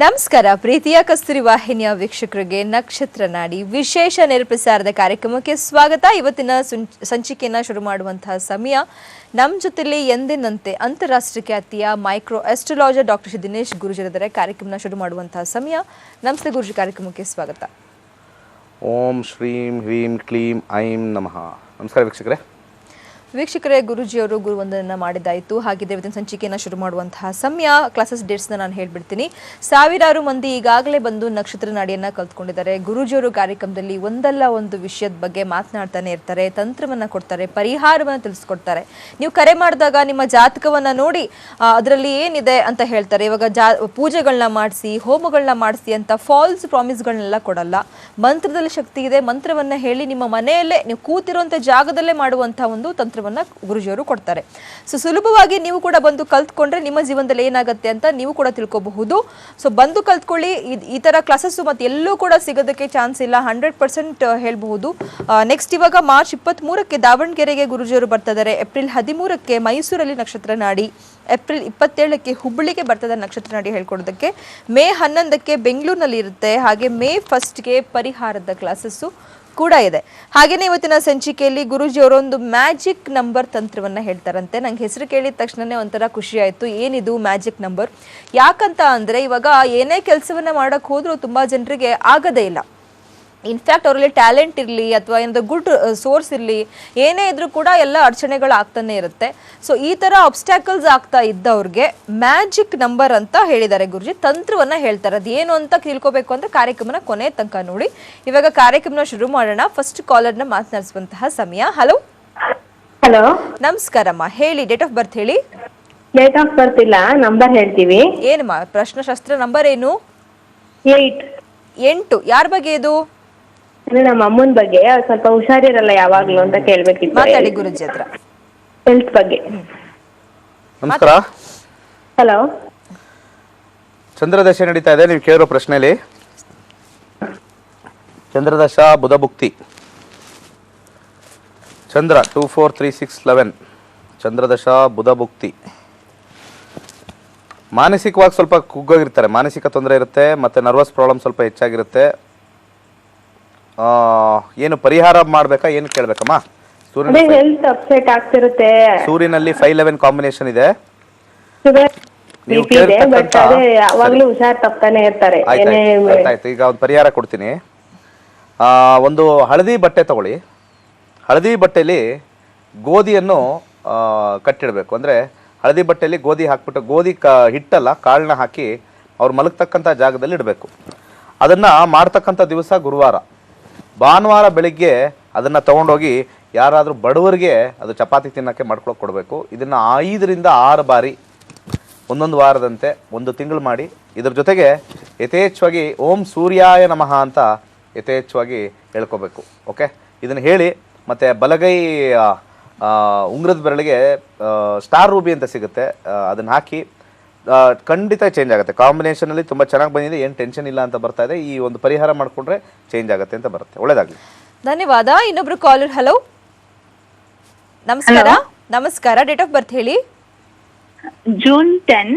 ನಮಸ್ಕಾರ ಪ್ರೀತಿಯ ಕಸ್ತೂರಿ ವಾಹಿನಿಯ ವೀಕ್ಷಕರಿಗೆ ನಕ್ಷತ್ರ ನಾಡಿ ವಿಶೇಷ ನೇರಪ್ರಸಾರದ ಕಾರ್ಯಕ್ರಮಕ್ಕೆ ಸ್ವಾಗತ. ಇವತ್ತಿನ ಸಂಚಿಕೆಯನ್ನು ಶುರು ಮಾಡುವಂತಹ ಸಮಯ ನಮ್ಮ ಜೊತೆಲಿ ಎಂದಿನಂತೆ ಅಂತಾರಾಷ್ಟ್ರೀಯ ಖ್ಯಾತಿಯ micro astrologer doctor Shri Dinesh ಗುರುಜಿರಿದ್ದಾರೆ. ಕಾರ್ಯಕ್ರಮನ ಶುರು ಮಾಡುವಂತಹ ಸಮಯ. ನಮಸ್ತೆ ಗುರುಜಿ, ಕಾರ್ಯಕ್ರಮಕ್ಕೆ ಸ್ವಾಗತ. ಓಂ ಶ್ರೀಂ ಹ್ರೀಂ ಕ್ಲೀಂ ಐಂ ನಮಃ. ನಮಸ್ಕಾರ ವೀಕ್ಷಕರೇ, ಗುರುಜಿಯವರು ಗುರುವಂದನನ್ನು ಮಾಡಿದ್ದಾಯಿತು. ಹಾಗಿದ್ರೆ ಇವತ್ತಿನ ಸಂಚಿಕೆಯನ್ನು ಶುರು ಮಾಡುವಂತಹ ಸಮಯ. ಕ್ಲಾಸಸ್ ಡೇಟ್ಸ್ನ ನಾನು ಹೇಳ್ಬಿಡ್ತೀನಿ. ಸಾವಿರಾರು ಮಂದಿ ಈಗಾಗಲೇ ಬಂದು ನಕ್ಷತ್ರ ನಾಡಿಯನ್ನು ಕಲ್ತ್ಕೊಂಡಿದ್ದಾರೆ. ಗುರುಜಿಯವರು ಕಾರ್ಯಕ್ರಮದಲ್ಲಿ ಒಂದಲ್ಲ ಒಂದು ವಿಷಯದ ಬಗ್ಗೆ ಮಾತನಾಡ್ತಾನೆ ಇರ್ತಾರೆ, ತಂತ್ರವನ್ನು ಕೊಡ್ತಾರೆ, ಪರಿಹಾರವನ್ನು ತಿಳಿಸ್ಕೊಡ್ತಾರೆ. ನೀವು ಕರೆ ಮಾಡಿದಾಗ ನಿಮ್ಮ ಜಾತಕವನ್ನು ನೋಡಿ ಅದರಲ್ಲಿ ಏನಿದೆ ಅಂತ ಹೇಳ್ತಾರೆ. ಇವಾಗ ಪೂಜೆಗಳನ್ನ ಮಾಡಿಸಿ, ಹೋಮಗಳನ್ನ ಮಾಡಿಸಿ ಅಂತ ಫಾಲ್ಸ್ ಪ್ರಾಮಿಸ್ಗಳನ್ನೆಲ್ಲ ಕೊಡಲ್ಲ. ಮಂತ್ರದಲ್ಲಿ ಶಕ್ತಿ ಇದೆ. ಮಂತ್ರವನ್ನು ಹೇಳಿ ನಿಮ್ಮ ಮನೆಯಲ್ಲೇ ನೀವು ಕೂತಿರುವಂಥ ಜಾಗದಲ್ಲೇ ಮಾಡುವಂಥ ಒಂದು ತಂತ್ರ ಗುರುಜಿಯವರು ಕೊಡ್ತಾರೆ. ಸೊ ಸುಲಭವಾಗಿ ನೀವು ಕೂಡ ಬಂದು ಕಲ್ತ್ಕೊಂಡ್ರೆ ನಿಮ್ಮ ಜೀವನದಲ್ಲಿ ಏನಾಗುತ್ತೆ ಅಂತ ನೀವು ಕೂಡ ತಿಳ್ಕೋಬಹುದು. ಸೊ ಬಂದು ಕಲ್ತ್ಕೊಳ್ಳಿ. ಈ ತರ ಕ್ಲಾಸಸ್ ಮತ್ತೆ ಎಲ್ಲೂ ಕೂಡ ಸಿಗೋದಕ್ಕೆ ಚಾನ್ಸ್ ಇಲ್ಲ, 100% ಹೇಳ್ಬಹುದು. ನೆಕ್ಸ್ಟ್ ಇವಾಗ ಮಾರ್ಚ್ 23ಕ್ಕೆ ದಾವಣಗೆರೆಗೆ ಗುರುಜಿಯವರು ಬರ್ತಾ ಇದ್ದಾರೆ. ಏಪ್ರಿಲ್ 13ಕ್ಕೆ ಮೈಸೂರಲ್ಲಿ ನಕ್ಷತ್ರ ನಾಡಿ, ಏಪ್ರಿಲ್ 27ಕ್ಕೆ ಹುಬ್ಬಳ್ಳಿಗೆ ಬರ್ತದೆ ನಕ್ಷತ್ರ ನಾಡಿ ಹೇಳ್ಕೊಡೋದಕ್ಕೆ. ಮೇ 11ಕ್ಕೆ ಬೆಂಗಳೂರಿನಲ್ಲಿ ಇರುತ್ತೆ. ಹಾಗೆ ಮೇ 1ಗೆ ಪರಿಹಾರದ ಕ್ಲಾಸಸ್ಸು ಕೂಡ ಇದೆ. ಹಾಗೇನೆ ಇವತ್ತಿನ ಸಂಚಿಕೆಯಲ್ಲಿ ಗುರುಜಿ ಅವರೊಂದು ಮ್ಯಾಜಿಕ್ ನಂಬರ್ ತಂತ್ರವನ್ನ ಹೇಳ್ತಾರಂತೆ. ನಂಗೆ ಹೆಸರು ಕೇಳಿದ ತಕ್ಷಣನೇ ಒಂಥರ ಖುಷಿ ಆಯ್ತು. ಏನಿದು ಮ್ಯಾಜಿಕ್ ನಂಬರ್? ಯಾಕಂತ ಅಂದ್ರೆ ಇವಾಗ ಏನೇ ಕೆಲಸವನ್ನ ಮಾಡಕ್ ಹೋದ್ರೂ ತುಂಬಾ ಜನರಿಗೆ ಆಗದೇ ಇಲ್ಲ. ಇನ್ಫ್ಯಾಕ್ಟ್ ಅವರಲ್ಲಿ ಟ್ಯಾಲೆಂಟ್ ಇರಲಿ ಅಥವಾ ಏನಾದ್ರು ಗುಡ್ ಸೋರ್ಸ್ ಇರಲಿ, ಏನೇ ಇದ್ರೂ ಕೂಡ ಎಲ್ಲ ಅಡಚಣೆಗಳು ಆಗ್ತಾನೆ ಇರುತ್ತೆ. ಸೊ ಈ ಥರ ಅಬ್ಸ್ಟ್ಯಾಕಲ್ಸ್ ಆಗ್ತಾ ಇದ್ದವ್ರಿಗೆ ಮ್ಯಾಜಿಕ್ ನಂಬರ್ ಅಂತ ಹೇಳಿದ್ದಾರೆ ಗುರುಜಿ. ತಂತ್ರವನ್ನ ಹೇಳ್ತಾರೆ. ಅದೇನು ಅಂತ ತಿಳ್ಕೊಬೇಕು ಅಂದ್ರೆ ಕಾರ್ಯಕ್ರಮನ ಕೊನೆ ತನಕ ನೋಡಿ. ಇವಾಗ ಕಾರ್ಯಕ್ರಮನ ಶುರು ಮಾಡೋಣ. ಫಸ್ಟ್ ಕಾಲರ್ನ ಮಾತನಾಡಿಸುವಂತಹ ಸಮಯ. ಹಲೋ ಹಲೋ, ನಮಸ್ಕಾರಮ್ಮ. ಹೇಳಿ, ಡೇಟ್ ಆಫ್ ಬರ್ತ್ ಹೇಳಿ. ಡೇಟ್ ಆಫ್ ಬರ್ತ್ ಇಲ್ಲ, ನಂಬರ್ ಹೇಳ್ತೀವಿ. ಏನಮ್ಮ ಪ್ರಶ್ನಶಾಸ್ತ್ರ ನಂಬರ್ ಏನು? 8. ಯಾರ ಬಗ್ಗೆ ಇದು? ನಮ್ಮ ಅಮ್ಮನ ಬಗ್ಗೆ. ಸ್ವಲ್ಪ ಹುಷಾರಿರಲ್ಲ ಯಾವಾಗ್ಲೂ ಅಂತ ಕೇಳ್ಬೇಕಿತ್ತು. ಮಾತಾಡಿ ಗುರುಜಿ ಹತ್ರ. ಹೆಲ್ತ್ ಬಗ್ಗೆ. ನಮಸ್ಕಾರ. ಹಲೋ, ಚಂದ್ರದಶೆ ನಡೀತಾ ಇದೆ. ನೀವು ಕೇಳಿರೋ ಪ್ರಶ್ನೆಯಲ್ಲಿ ಚಂದ್ರದಶ ಬುಧ ಭುಕ್ತಿ. ಚಂದ್ರ 243611 ಚಂದ್ರದಶ ಬುಧ ಭುಕ್ತಿ. ಮಾನಸಿಕವಾಗಿ ಸ್ವಲ್ಪ ಕುಗ್ಗೋಗಿರ್ತಾರೆ, ಮಾನಸಿಕ ತೊಂದರೆ ಇರುತ್ತೆ, ಮತ್ತೆ ನರ್ವಸ್ ಪ್ರಾಬ್ಲಮ್ ಸ್ವಲ್ಪ ಹೆಚ್ಚಾಗಿರುತ್ತೆ. ಏನು ಪರಿಹಾರ ಮಾಡ್ಬೇಕಾ, ಏನು ಕೇಳ್ಬೇಕಮ್ಮ? ಹೆಲ್ತ್ ಅಪ್ಸೆಟ್ ಆಗ್ತಿರುತ್ತೆ. ಸೂರ್ಯನಲ್ಲಿ 511 ಕಾಂಬಿನೇಷನ್ ಇದೆ. ನೀವು ಯಾವಾಗ್ಲೂ ಹುಷಾರ್ ತಪ್ತಾನೆ ಇರ್ತಾರೆ. ಆಯ್ತು, ಈಗ ಒಂದು ಪರಿಹಾರ ಕೊಡ್ತೀನಿ. ಒಂದು ಹಳದಿ ಬಟ್ಟೆ ತಗೊಳ್ಳಿ. ಹಳದಿ ಬಟ್ಟೆಯಲ್ಲಿ ಗೋಧಿಯನ್ನು ಕಟ್ಟಿಡಬೇಕು. ಅಂದರೆ ಹಳದಿ ಬಟ್ಟೆಯಲ್ಲಿ ಗೋಧಿ ಹಾಕ್ಬಿಟ್ಟು, ಗೋಧಿ ಹಿಟ್ಟಲ್ಲ ಕಾಳನ್ನ ಹಾಕಿ ಅವ್ರು ಮಲಗ್ತಕ್ಕಂಥ ಜಾಗದಲ್ಲಿ ಇಡಬೇಕು. ಅದನ್ನು ಮಾಡ್ತಕ್ಕಂಥ ದಿವಸ ಗುರುವಾರ. ಭಾನುವಾರ ಬೆಳಿಗ್ಗೆ ಅದನ್ನು ತೊಗೊಂಡೋಗಿ ಯಾರಾದರೂ ಬಡವರಿಗೆ ಅದು ಚಪಾತಿ ತಿನ್ನೋಕ್ಕೆ ಮಾಡ್ಕೊಳಕ್ಕೆ ಕೊಡಬೇಕು. ಇದನ್ನು 5ರಿಂದ 6 ಬಾರಿ ಒಂದೊಂದು ವಾರದಂತೆ 1 ತಿಂಗಳು ಮಾಡಿ. ಇದ್ರ ಜೊತೆಗೆ ಯಥೇಚ್ಛವಾಗಿ ಓಂ ಸೂರ್ಯಾಯ ನಮಃ ಅಂತ ಯಥೇಚ್ಛವಾಗಿ ಹೇಳ್ಕೋಬೇಕು. ಓಕೆ, ಇದನ್ನು ಹೇಳಿ. ಮತ್ತು ಬಲಗೈ ಉಂಗುರದ ಬೆರಳಿಗೆ ಸ್ಟಾರ್ ರೂಬಿ ಅಂತ ಸಿಗುತ್ತೆ, ಅದನ್ನು ಹಾಕಿ ಖಂಡಿತ ಚೇಂಜ್ ಆಗುತ್ತೆ. ಕಾಂಬಿನೇಷನಲ್ಲಿ ತುಂಬ ಚೆನ್ನಾಗಿ ಬಂದಿದೆ, ಏನು ಟೆನ್ಷನ್ ಇಲ್ಲ ಅಂತ ಬರ್ತಾ ಇದೆ. ಈ ಒಂದು ಪರಿಹಾರ ಮಾಡಿಕೊಂಡ್ರೆ ಚೇಂಜ್ ಆಗುತ್ತೆ ಅಂತ ಬರುತ್ತೆ. ಒಳ್ಳೇದಾಗಲಿ. ಧನ್ಯವಾದ. ಇನ್ನೊಬ್ರು ಕಾಲರ್. ಹಲೋ, ನಮಸ್ಕಾರ. ನಮಸ್ಕಾರ. ಡೇಟ್ ಆಫ್ ಬರ್ತ್ ಹೇಳಿ. ಜೂನ್ 10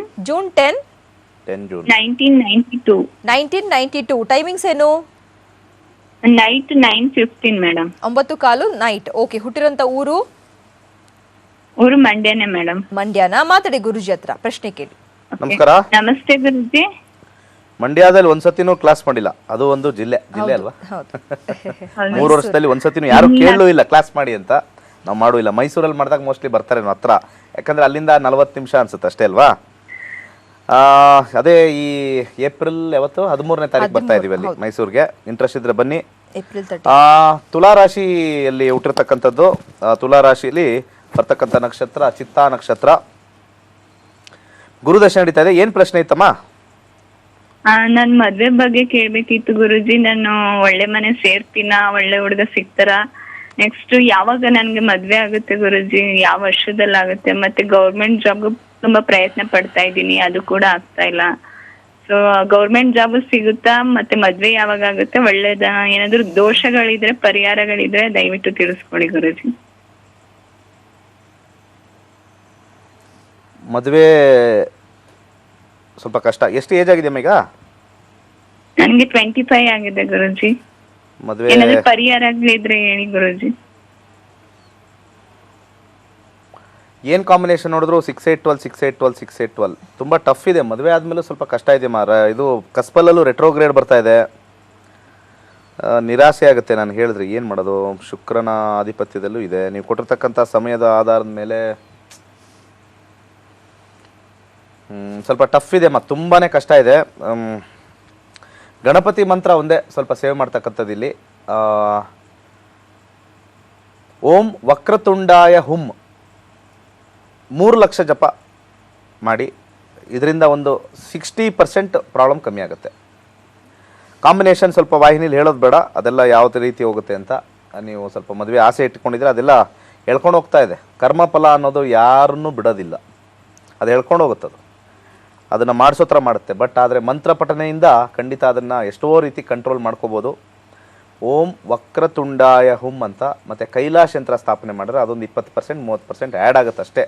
1992. ಟೈಮಿಂಗ್ಸ್ ಏನು? Night 9:15 madam. 9:15 ನೈಟ್. ಓಕೆ. ಹುಟ್ಟಿರೋಂಥ ಊರು? ಊರು ಮಂಡ್ಯನೇ ಮೇಡಮ್. ಮಂಡ್ಯನ. ಮಾತಾಡಿ ಗುರುಜಿ ಹತ್ರ, ಪ್ರಶ್ನೆ ಕೇಳಿ. ನಮಸ್ಕಾರ. ನಮಸ್ತೆ ಗುರುಜಿ. ಮಂಡ್ಯದಲ್ಲಿ ಒಂದ್ಸತಿನೂ ಕ್ಲಾಸ್ ಮಾಡಿಲ್ಲ. ಅದು ಒಂದು ಜಿಲ್ಲೆ ಅಲ್ವಾ? 3 ವರ್ಷದಲ್ಲಿ ಒಂದ್ಸತಿನೂ ಯಾರು ಕೇಳಲೂ ಇಲ್ಲ ಕ್ಲಾಸ್ ಮಾಡಿ ಅಂತ. ನಾವು ಮಾಡೂ ಇಲ್ಲ. ಮೈಸೂರಲ್ಲಿ ಮಾಡಿದಾಗ ಮೋಸ್ಟ್ಲಿ ಬರ್ತಾರೆ ಹತ್ರ, ಯಾಕಂದ್ರೆ ಅಲ್ಲಿಂದ 40 ನಿಮಿಷ ಅನ್ಸುತ್ತೆ ಅಷ್ಟೇ ಅಲ್ವಾ? ಅದೇ ಈ ಏಪ್ರಿಲ್ 13ನೇ ತಾರೀಕು ಬರ್ತಾ ಇದೀವಿ ಅಲ್ಲಿ ಮೈಸೂರಿಗೆ. ಇಂಟ್ರೆಸ್ಟ್ ಇದ್ರೆ ಬನ್ನಿ. ತುಲಾ ರಾಶಿಯಲ್ಲಿ ಹುಟ್ಟಿರ್ತಕ್ಕಂಥದ್ದು. ತುಲಾ ರಾಶಿಯಲ್ಲಿ ಬರ್ತಕ್ಕಂಥ ನಕ್ಷತ್ರ ಚಿತ್ತಾ ನಕ್ಷತ್ರ. ಗುರುದಶೆ ನಡೀತಾ ಇದೆ. ಏನ್ ಪ್ರಶ್ನೆ ಇತ್ತಮ್ಮ? ನನ್ ಮದ್ವೆ ಬಗ್ಗೆ ಕೇಳ್ಬೇಕಿತ್ತು ಗುರುಜಿ. ನಾನು ಒಳ್ಳೆ ಮನೆ ಸೇರ್ತೀನ, ಒಳ್ಳೆ ಹುಡುಗ ಸಿಗ್ತಾರ? ನೆಕ್ಸ್ಟ್ ಯಾವಾಗ ನನ್ಗೆ ಮದ್ವೆ ಆಗುತ್ತೆ ಗುರುಜಿ? ಯಾವ ವರ್ಷದಲ್ಲಿ ಆಗುತ್ತೆ? ಮತ್ತೆ ಗೌರ್ಮೆಂಟ್ ಜಾಬ್ ತುಂಬಾ ಪ್ರಯತ್ನ ಪಡ್ತಾ ಇದ್ದೀನಿ, ಅದು ಕೂಡ ಆಗ್ತಾ ಇಲ್ಲ. ಸೊ ಗೌರ್ಮೆಂಟ್ ಜಾಬ್ ಸಿಗುತ್ತಾ? ಮತ್ತೆ ಮದ್ವೆ ಯಾವಾಗ ಆಗುತ್ತೆ? ಒಳ್ಳೇದ? ಏನಾದ್ರು ದೋಷಗಳಿದ್ರೆ, ಪರಿಹಾರಗಳಿದ್ರೆ ದಯವಿಟ್ಟು ತಿಳಿಸ್ಕೊಡಿ ಗುರುಜಿ. ಮದುವೆ ಸ್ವಲ್ಪ ಕಷ್ಟ. ಎಷ್ಟು ಏಜ್ ಆಗಿದೆ ಈಗ? ನನ್ಗೆ 25 ಆಗಿದೆ ಗುರುಜಿ. ಮದುವೆ ಏನಾದ್ರು ಪರಿಹಾರಗಳಿದ್ರೆ ಹೇಳಿ ಗುರುಜಿ. ಏನು ಕಾಂಬಿನೇಷನ್ ನೋಡಿದ್ರು 6-8-12 6-8-12 6-8-12 ತುಂಬ ಟಫ್ ಇದೆ. ಮದುವೆ ಆದಮೇಲೂ ಸ್ವಲ್ಪ ಕಷ್ಟ ಇದೆ ಇದು ಕಸ್ಪಲ್ಲೂ ರೆಟ್ರೋಗ್ರೇಡ್ ಬರ್ತಾ ಇದೆ. ನಿರಾಸೆ ಆಗುತ್ತೆ. ನಾನು ಹೇಳಿದ್ರೆ ಏನು ಮಾಡೋದು, ಶುಕ್ರನ ಆಧಿಪತ್ಯದಲ್ಲೂ ಇದೆ. ನೀವು ಕೊಟ್ಟಿರ್ತಕ್ಕಂಥ ಸಮಯದ ಆಧಾರದ ಮೇಲೆ ಸ್ವಲ್ಪ ಟಫ್ ಇದೆ ತುಂಬಾ ಕಷ್ಟ ಇದೆ. ಗಣಪತಿ ಮಂತ್ರ ಒಂದೇ ಸ್ವಲ್ಪ ಸೇವ್ ಮಾಡ್ತಕ್ಕಂಥದ್ದು ಇಲ್ಲಿ. ಓಂ ವಕ್ರತುಂಡಾಯ ಹುಂ 3 ಲಕ್ಷ ಜಪ ಮಾಡಿ. ಇದರಿಂದ ಒಂದು 60% ಪ್ರಾಬ್ಲಮ್ ಕಮ್ಮಿ ಆಗುತ್ತೆ. ಕಾಂಬಿನೇಷನ್ ಸ್ವಲ್ಪ ವಾಹಿನಿಲಿ ಹೇಳೋದು ಬೇಡ, ಅದೆಲ್ಲ ಯಾವ ರೀತಿ ಹೋಗುತ್ತೆ ಅಂತ. ನೀವು ಸ್ವಲ್ಪ ಮದುವೆ ಆಸೆ ಇಟ್ಕೊಂಡಿದ್ರೆ ಅದೆಲ್ಲ ಹೇಳ್ಕೊಂಡು ಹೋಗ್ತಾ ಇದೆ. ಕರ್ಮಫಲ ಅನ್ನೋದು ಯಾರನ್ನೂ ಬಿಡೋದಿಲ್ಲ, ಅದು ಹೇಳ್ಕೊಂಡು ಹೋಗುತ್ತದು, ಅದನ್ನು ಮಾಡಿಸೋ ಥರ ಮಾಡುತ್ತೆ. ಬಟ್ ಆದರೆ ಮಂತ್ರ ಪಠನೆಯಿಂದ ಖಂಡಿತ ಅದನ್ನು ಎಷ್ಟೋ ರೀತಿ ಕಂಟ್ರೋಲ್ ಮಾಡ್ಕೋಬೋದು. ಓಂ ವಕ್ರತುಂಡಾಯ ಹುಂ ಅಂತ ಮತ್ತು ಕೈಲಾಶ್ ಯಂತ್ರ ಸ್ಥಾಪನೆ ಮಾಡಿದ್ರೆ ಅದೊಂದು 20% 30% ಆ್ಯಡ್ ಆಗುತ್ತೆ ಅಷ್ಟೇ.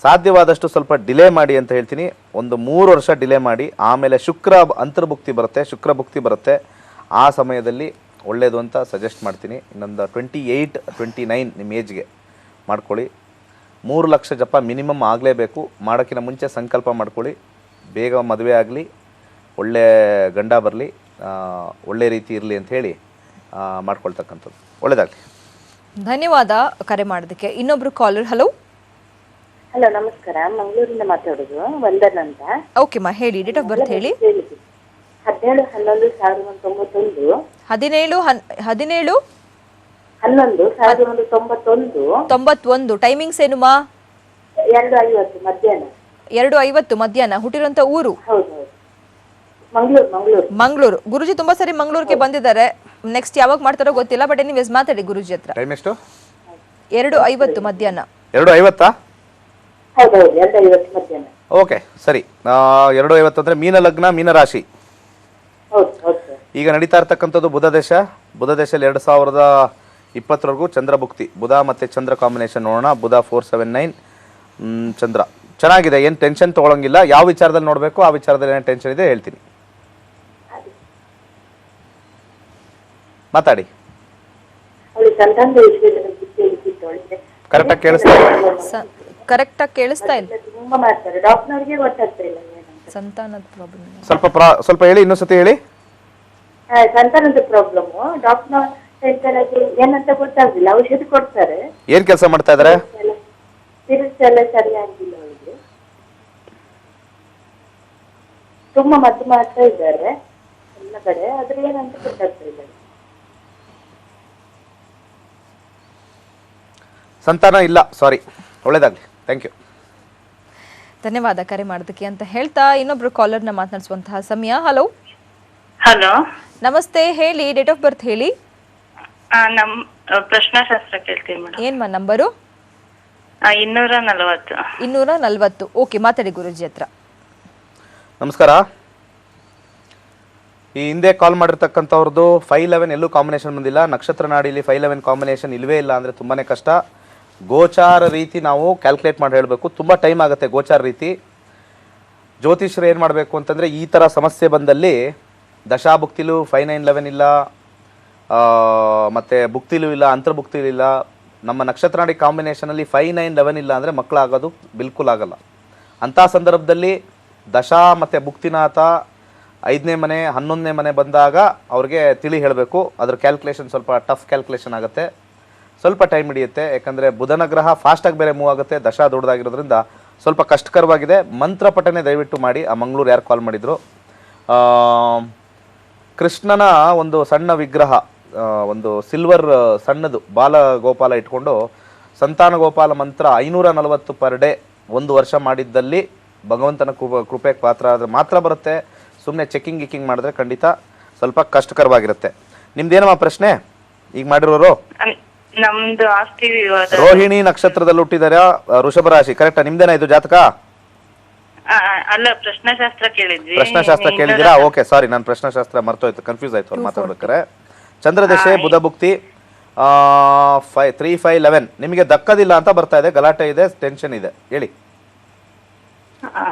ಸಾಧ್ಯವಾದಷ್ಟು ಸ್ವಲ್ಪ ಡಿಲೇ ಮಾಡಿ ಅಂತ ಹೇಳ್ತೀನಿ. ಒಂದು 3 ವರ್ಷ ಡಿಲೇ ಮಾಡಿ. ಆಮೇಲೆ ಶುಕ್ರ ಅಂತರ್ಭುಕ್ತಿ ಬರುತ್ತೆ, ಶುಕ್ರ ಭುಕ್ತಿ ಬರುತ್ತೆ. ಆ ಸಮಯದಲ್ಲಿ ಒಳ್ಳೆಯದು ಅಂತ ಸಜೆಸ್ಟ್ ಮಾಡ್ತೀನಿ. ಇನ್ನೊಂದು 28-29 ನಿಮ್ಮ ಏಜ್ಗೆ ಮಾಡ್ಕೊಳ್ಳಿ. 3 ಲಕ್ಷ ಜಪ ಮಿನಿಮಮ್ ಆಗಲೇಬೇಕು. ಮಾಡೋಕ್ಕಿಂತ ಮುಂಚೆ ಸಂಕಲ್ಪ ಮಾಡ್ಕೊಳ್ಳಿ, ಬೇಗ ಮದುವೆ ಆಗಲಿ, ಒಳ್ಳೆ ಗಂಡ ಬರಲಿ, ಒಳ್ಳೆ ರೀತಿ ಇರಲಿ ಅಂತ ಹೇಳಿ ಮಾಡ್ಕೊಳ್ತಕ್ಕಂಥದ್ದು. ಒಳ್ಳೆಯದಾಗಲಿ. ಧನ್ಯವಾದ ಕರೆ ಮಾಡೋದಕ್ಕೆ. ಇನ್ನೊಬ್ರು ಕಾಲರ್. ಹಲೋ ಹಲೋ, ನಮಸ್ಕಾರ. ಮಂಗಳೂರಿಂದ ಮಾತಾಡೋದು, ವಂದನ ಅಂತ. ಓಕೆ ಮಾ, ಹೇಳಿ. ಡೇಟ್ ಆಫ್ ಬರ್ತ್ ಹೇಳಿ. 17-11-1991. 17-11-1191. 91. ಟೈಮಿಂಗ್ಸ್ ಏನು ಮಾ? 2:50 ಮಧ್ಯಾಹ್ನ. 2:50 ಮಧ್ಯಾಹ್ನ. ಹುಟ್ಟಿರೋಂಥ ಊರು? ಹೌದು, ಮಂಗಳೂರು. ಮಂಗಳೂರು. ಗುರುಜಿ ತುಂಬಾ ಸರಿ ಮಂಗಳೂರಿಗೆ ಬಂದಿದ್ದಾರೆ. ನೆಕ್ಸ್ಟ್ ಯಾವಾಗ ಮಾಡ್ತಾರೋ ಗೊತ್ತಿಲ್ಲ, ಬಟ್ ಎನಿವೇಸ್ ಮಾತಾಡಿ ಗುರುಜಿ ಹತ್ರ. ಟೈಮ್ ಎಷ್ಟು? 2:50 ಮಧ್ಯಾಹ್ನ. 2:50? ಹೌದು, 2:50 ಮಧ್ಯಾಹ್ನ. ಓಕೆ, ಸರಿ. 2:50 ಅಂದರೆ ಮೀನ ಲಗ್ನ, ಮೀನ ರಾಶಿ. ಹೌದು ಹೌದು ಸರ್. ಈಗ ನಡೀತಾ ಇರ್ತಕ್ಕಂಥದ್ದು ಬುಧ ದೇಶ. ಬುಧ ದೇಶದಲ್ಲಿ 2020 ಚಂದ್ರಭುಕ್ತಿ. ಬುಧ ಮತ್ತು ಚಂದ್ರ ಕಾಂಬಿನೇಷನ್ ನೋಡೋಣ. ಬುಧ 479 ಚಂದ್ರ ಚೆನ್ನಾಗಿದೆ, ಏನು ಟೆನ್ಷನ್ ತೊಗೊಳಂಗಿಲ್ಲ. ಯಾವ ವಿಚಾರದಲ್ಲಿ ನೋಡಬೇಕು ಆ ವಿಚಾರದಲ್ಲಿ ಏನು ಟೆನ್ಷನ್ ಇದೆ ಹೇಳ್ತೀನಿ, ಮಾತಾಡಿ. ಅವಳು ಸಂತಾನದ ವಿಷಯದ ಬಗ್ಗೆ ಕೇಳಿಸಿತ್ತು. ಅವಳಿಗೆ ಕರೆಕ್ಟಾಗಿ ಕೇಳಿಸ್ತಾ ಇಲ್ಲ. ಕರೆಕ್ಟಾಗಿ ಕೇಳಿಸ್ತಾ ಇಲ್ಲ. ತುಂಬಾ ಮಾಡ್ತಾರೆ, ಡಾಕ್ಟರ್ಗೆ ಗೊತ್ತಾಗ್ತಾ ಇಲ್ಲ ಏನಂತ. ಸಂತಾನದ ಪ್ರಾಬ್ಲಮ್. ಸ್ವಲ್ಪ ಹೇಳಿ, ಇನ್ನೊಂದ್ಸತಿ ಹೇಳಿ. ಸಂತಾನದ ಪ್ರಾಬ್ಲಮ್. ಡಾಕ್ಟರ್ ಹೇಳ್ತಾರೆ ಏನಂತ ಗೊತ್ತಾಗಿಲ್ಲ, ಔಷಧಿ ಕೊಡ್ತಾರೆ. ಏನು ಕೆಲಸ ಮಾಡ್ತಾ ಇದ್ದಾರೆ? ತಿರುಚೆಲ್ಲ ಸರಿಯಾಗಿಲ್ಲ ಅವಳಿಗೆ. ತುಂಬಾ ಮದ್ದು ಮಾಡ್ತಾ ಇದ್ದಾರೆ ಎಲ್ಲ ಕಡೆ, ಆದ್ರೆ ಏನಂತ ಗೊತ್ತಾಗ್ತಾ ಇಲ್ಲ. ಸಂತಾನ ಇಲ್ಲ, ಸಾರಿ. ಒಳ್ಳೇದಾಗಲಿ, ಥ್ಯಾಂಕ್ ಯು. ಧನ್ಯವಾದ ಕರೆ ಮಾಡೋದಕ್ಕೆ ಅಂತ ಹೇಳ್ತಾ ಇನ್ನೊಬ್ರು ಕಾಲರ್ನ ಮಾತನಾಡಿಸುವಂತಹ ಸಮಯ. ಹಲೋ ಹಲೋ, ನಮಸ್ತೆ. ಹೇಳಿ, ಡೇಟ್ ಆಫ್ ಬರ್ತ್ ಹೇಳಿ. ನಮ್ ಪ್ರಶ್ನಾಶಾಸ್ತ್ರ ಕೇಳ್ತೀವಿ ಮೇಡಮ್. ಏನ್ಮಾ ನಂಬರು? 240. 240. ಓಕೆ, ಮಾತಾಡಿ ಗುರುಜಿ ಹತ್ರ. ನಮಸ್ಕಾರ. ಈ ಹಿಂದೆ ಕಾಲ್ ಮಾಡಿರ್ತಕ್ಕಂಥವ್ರದ್ದು 511 ಎಲ್ಲೂ ಕಾಂಬಿನೇಷನ್ ಬಂದಿಲ್ಲ. ನಕ್ಷತ್ರ ನಾಡಿಲಿ 511 ಕಾಂಬಿನೇಷನ್ ಇಲ್ಲವೇ ಇಲ್ಲ ಅಂದರೆ ತುಂಬಾ ಕಷ್ಟ. ಗೋಚಾರ ರೀತಿ ನಾವು ಕ್ಯಾಲ್ಕುಲೇಟ್ ಮಾಡಿ ಹೇಳಬೇಕು, ತುಂಬ ಟೈಮ್ ಆಗುತ್ತೆ ಗೋಚಾರ ರೀತಿ. ಜ್ಯೋತಿಷ್ಯರು ಏನು ಮಾಡಬೇಕು ಅಂತಂದರೆ, ಈ ಥರ ಸಮಸ್ಯೆ ಬಂದಲ್ಲಿ ದಶಾಭುಕ್ತಿಲೂ 5911 ಇಲ್ಲ, ಮತ್ತು ಭುಕ್ತಿಲೂ ಇಲ್ಲ, ಅಂತರ್ಭುಕ್ತಿಲೂ ಇಲ್ಲ. ನಮ್ಮ ನಕ್ಷತ್ರ ನಾಡಿ ಕಾಂಬಿನೇಷನಲ್ಲಿ 5911 ಇಲ್ಲ ಅಂದರೆ ಮಕ್ಕಳಾಗೋದು ಬಿಲ್ಕುಲ್ ಆಗಲ್ಲ. ಅಂಥ ಸಂದರ್ಭದಲ್ಲಿ ದಶಾ ಮತ್ತು ಭುಕ್ತಿನಾಥ 5ನೇ ಮನೆ 11ನೇ ಮನೆ ಬಂದಾಗ ಅವ್ರಿಗೆ ತಿಳಿ ಹೇಳಬೇಕು. ಅದ್ರ ಕ್ಯಾಲ್ಕುಲೇಷನ್ ಸ್ವಲ್ಪ ಟಫ್ ಕ್ಯಾಲ್ಕುಲೇಷನ್ ಆಗುತ್ತೆ, ಸ್ವಲ್ಪ ಟೈಮ್ ಹಿಡಿಯುತ್ತೆ. ಯಾಕಂದರೆ ಬುಧನ ಗ್ರಹ ಫಾಸ್ಟಾಗಿ ಬೇರೆ ಮೂವ್ ಆಗುತ್ತೆ, ದಶಾ ದೊಡ್ಡದಾಗಿರೋದ್ರಿಂದ ಸ್ವಲ್ಪ ಕಷ್ಟಕರವಾಗಿದೆ. ಮಂತ್ರ ಪಠನೆ ದಯವಿಟ್ಟು ಮಾಡಿ. ಆ ಮಂಗಳೂರು ಯಾರು ಕಾಲ್ ಮಾಡಿದರು, ಕೃಷ್ಣನ ಒಂದು ಸಣ್ಣ ವಿಗ್ರಹ, ಒಂದು ಸಿಲ್ವರ್ ಸಣ್ಣದು ಬಾಲ ಗೋಪಾಲ ಇಟ್ಕೊಂಡು ಸಂತಾನ ಗೋಪಾಲ ಮಂತ್ರ 540 ಪರ್ ಡೇ 1 ವರ್ಷ ಮಾಡಿದ್ದಲ್ಲಿ ಭಗವಂತನ ಕೃಪೆಗೆ ಪಾತ್ರ ಆದರೆ ಮಾತ್ರ ಬರುತ್ತೆ. ಸುಮ್ಮನೆ ಚೆಕಿಂಗ್ ಮಾಡಿದ್ರೆ ಖಂಡಿತ ಸ್ವಲ್ಪ ಕಷ್ಟಕರವಾಗಿರುತ್ತೆ. ನಿಮ್ದೇನಮ್ಮ ಪ್ರಶ್ನೆ ಈಗ ಮಾಡಿರೋರು? ನಮ್ದು ಆಸ್ತಿ ವಿವಾದ. ರೋಹಿಣಿ ನಕ್ಷತ್ರದಲ್ಲಿ ಹುಟ್ಟಿದಾರ, ವೃಷಭ ರಾಶಿ. ಕರೆಕ್ಟಾ? ನಿಮ್ದೇನಾ ಇದು ಜಾತಕ? ಅಲ್ಲ, ಪ್ರಶ್ನಾಶಾಸ್ತ್ರ ಕೇಳಿದ್ವಿ. ಪ್ರಶ್ನಾಶಾಸ್ತ್ರ ಕೇಳಿದಿರಾ? ಓಕೆ, ಸಾರಿ, ನಾನು ಪ್ರಶ್ನಾಶಾಸ್ತ್ರ ಮರ್ತೋಯ್ತು, ಕನ್ಫ್ಯೂಸ್ ಆಯ್ತು ಅವ್ರು ಮಾತಾಡ್ಬೇಕಾರೆ. ಚಂದ್ರದಶೆ ಬುಧ ಭುಕ್ತಿ 3511 ನಿಮಗೆ ದಕ್ಕದಿಲ್ಲ ಅಂತ ಬರ್ತಾ ಇದೆ, ಗಲಾಟೆ ಇದೆ, ಟೆನ್ಷನ್ ಇದೆ. ಹೇಳಿ.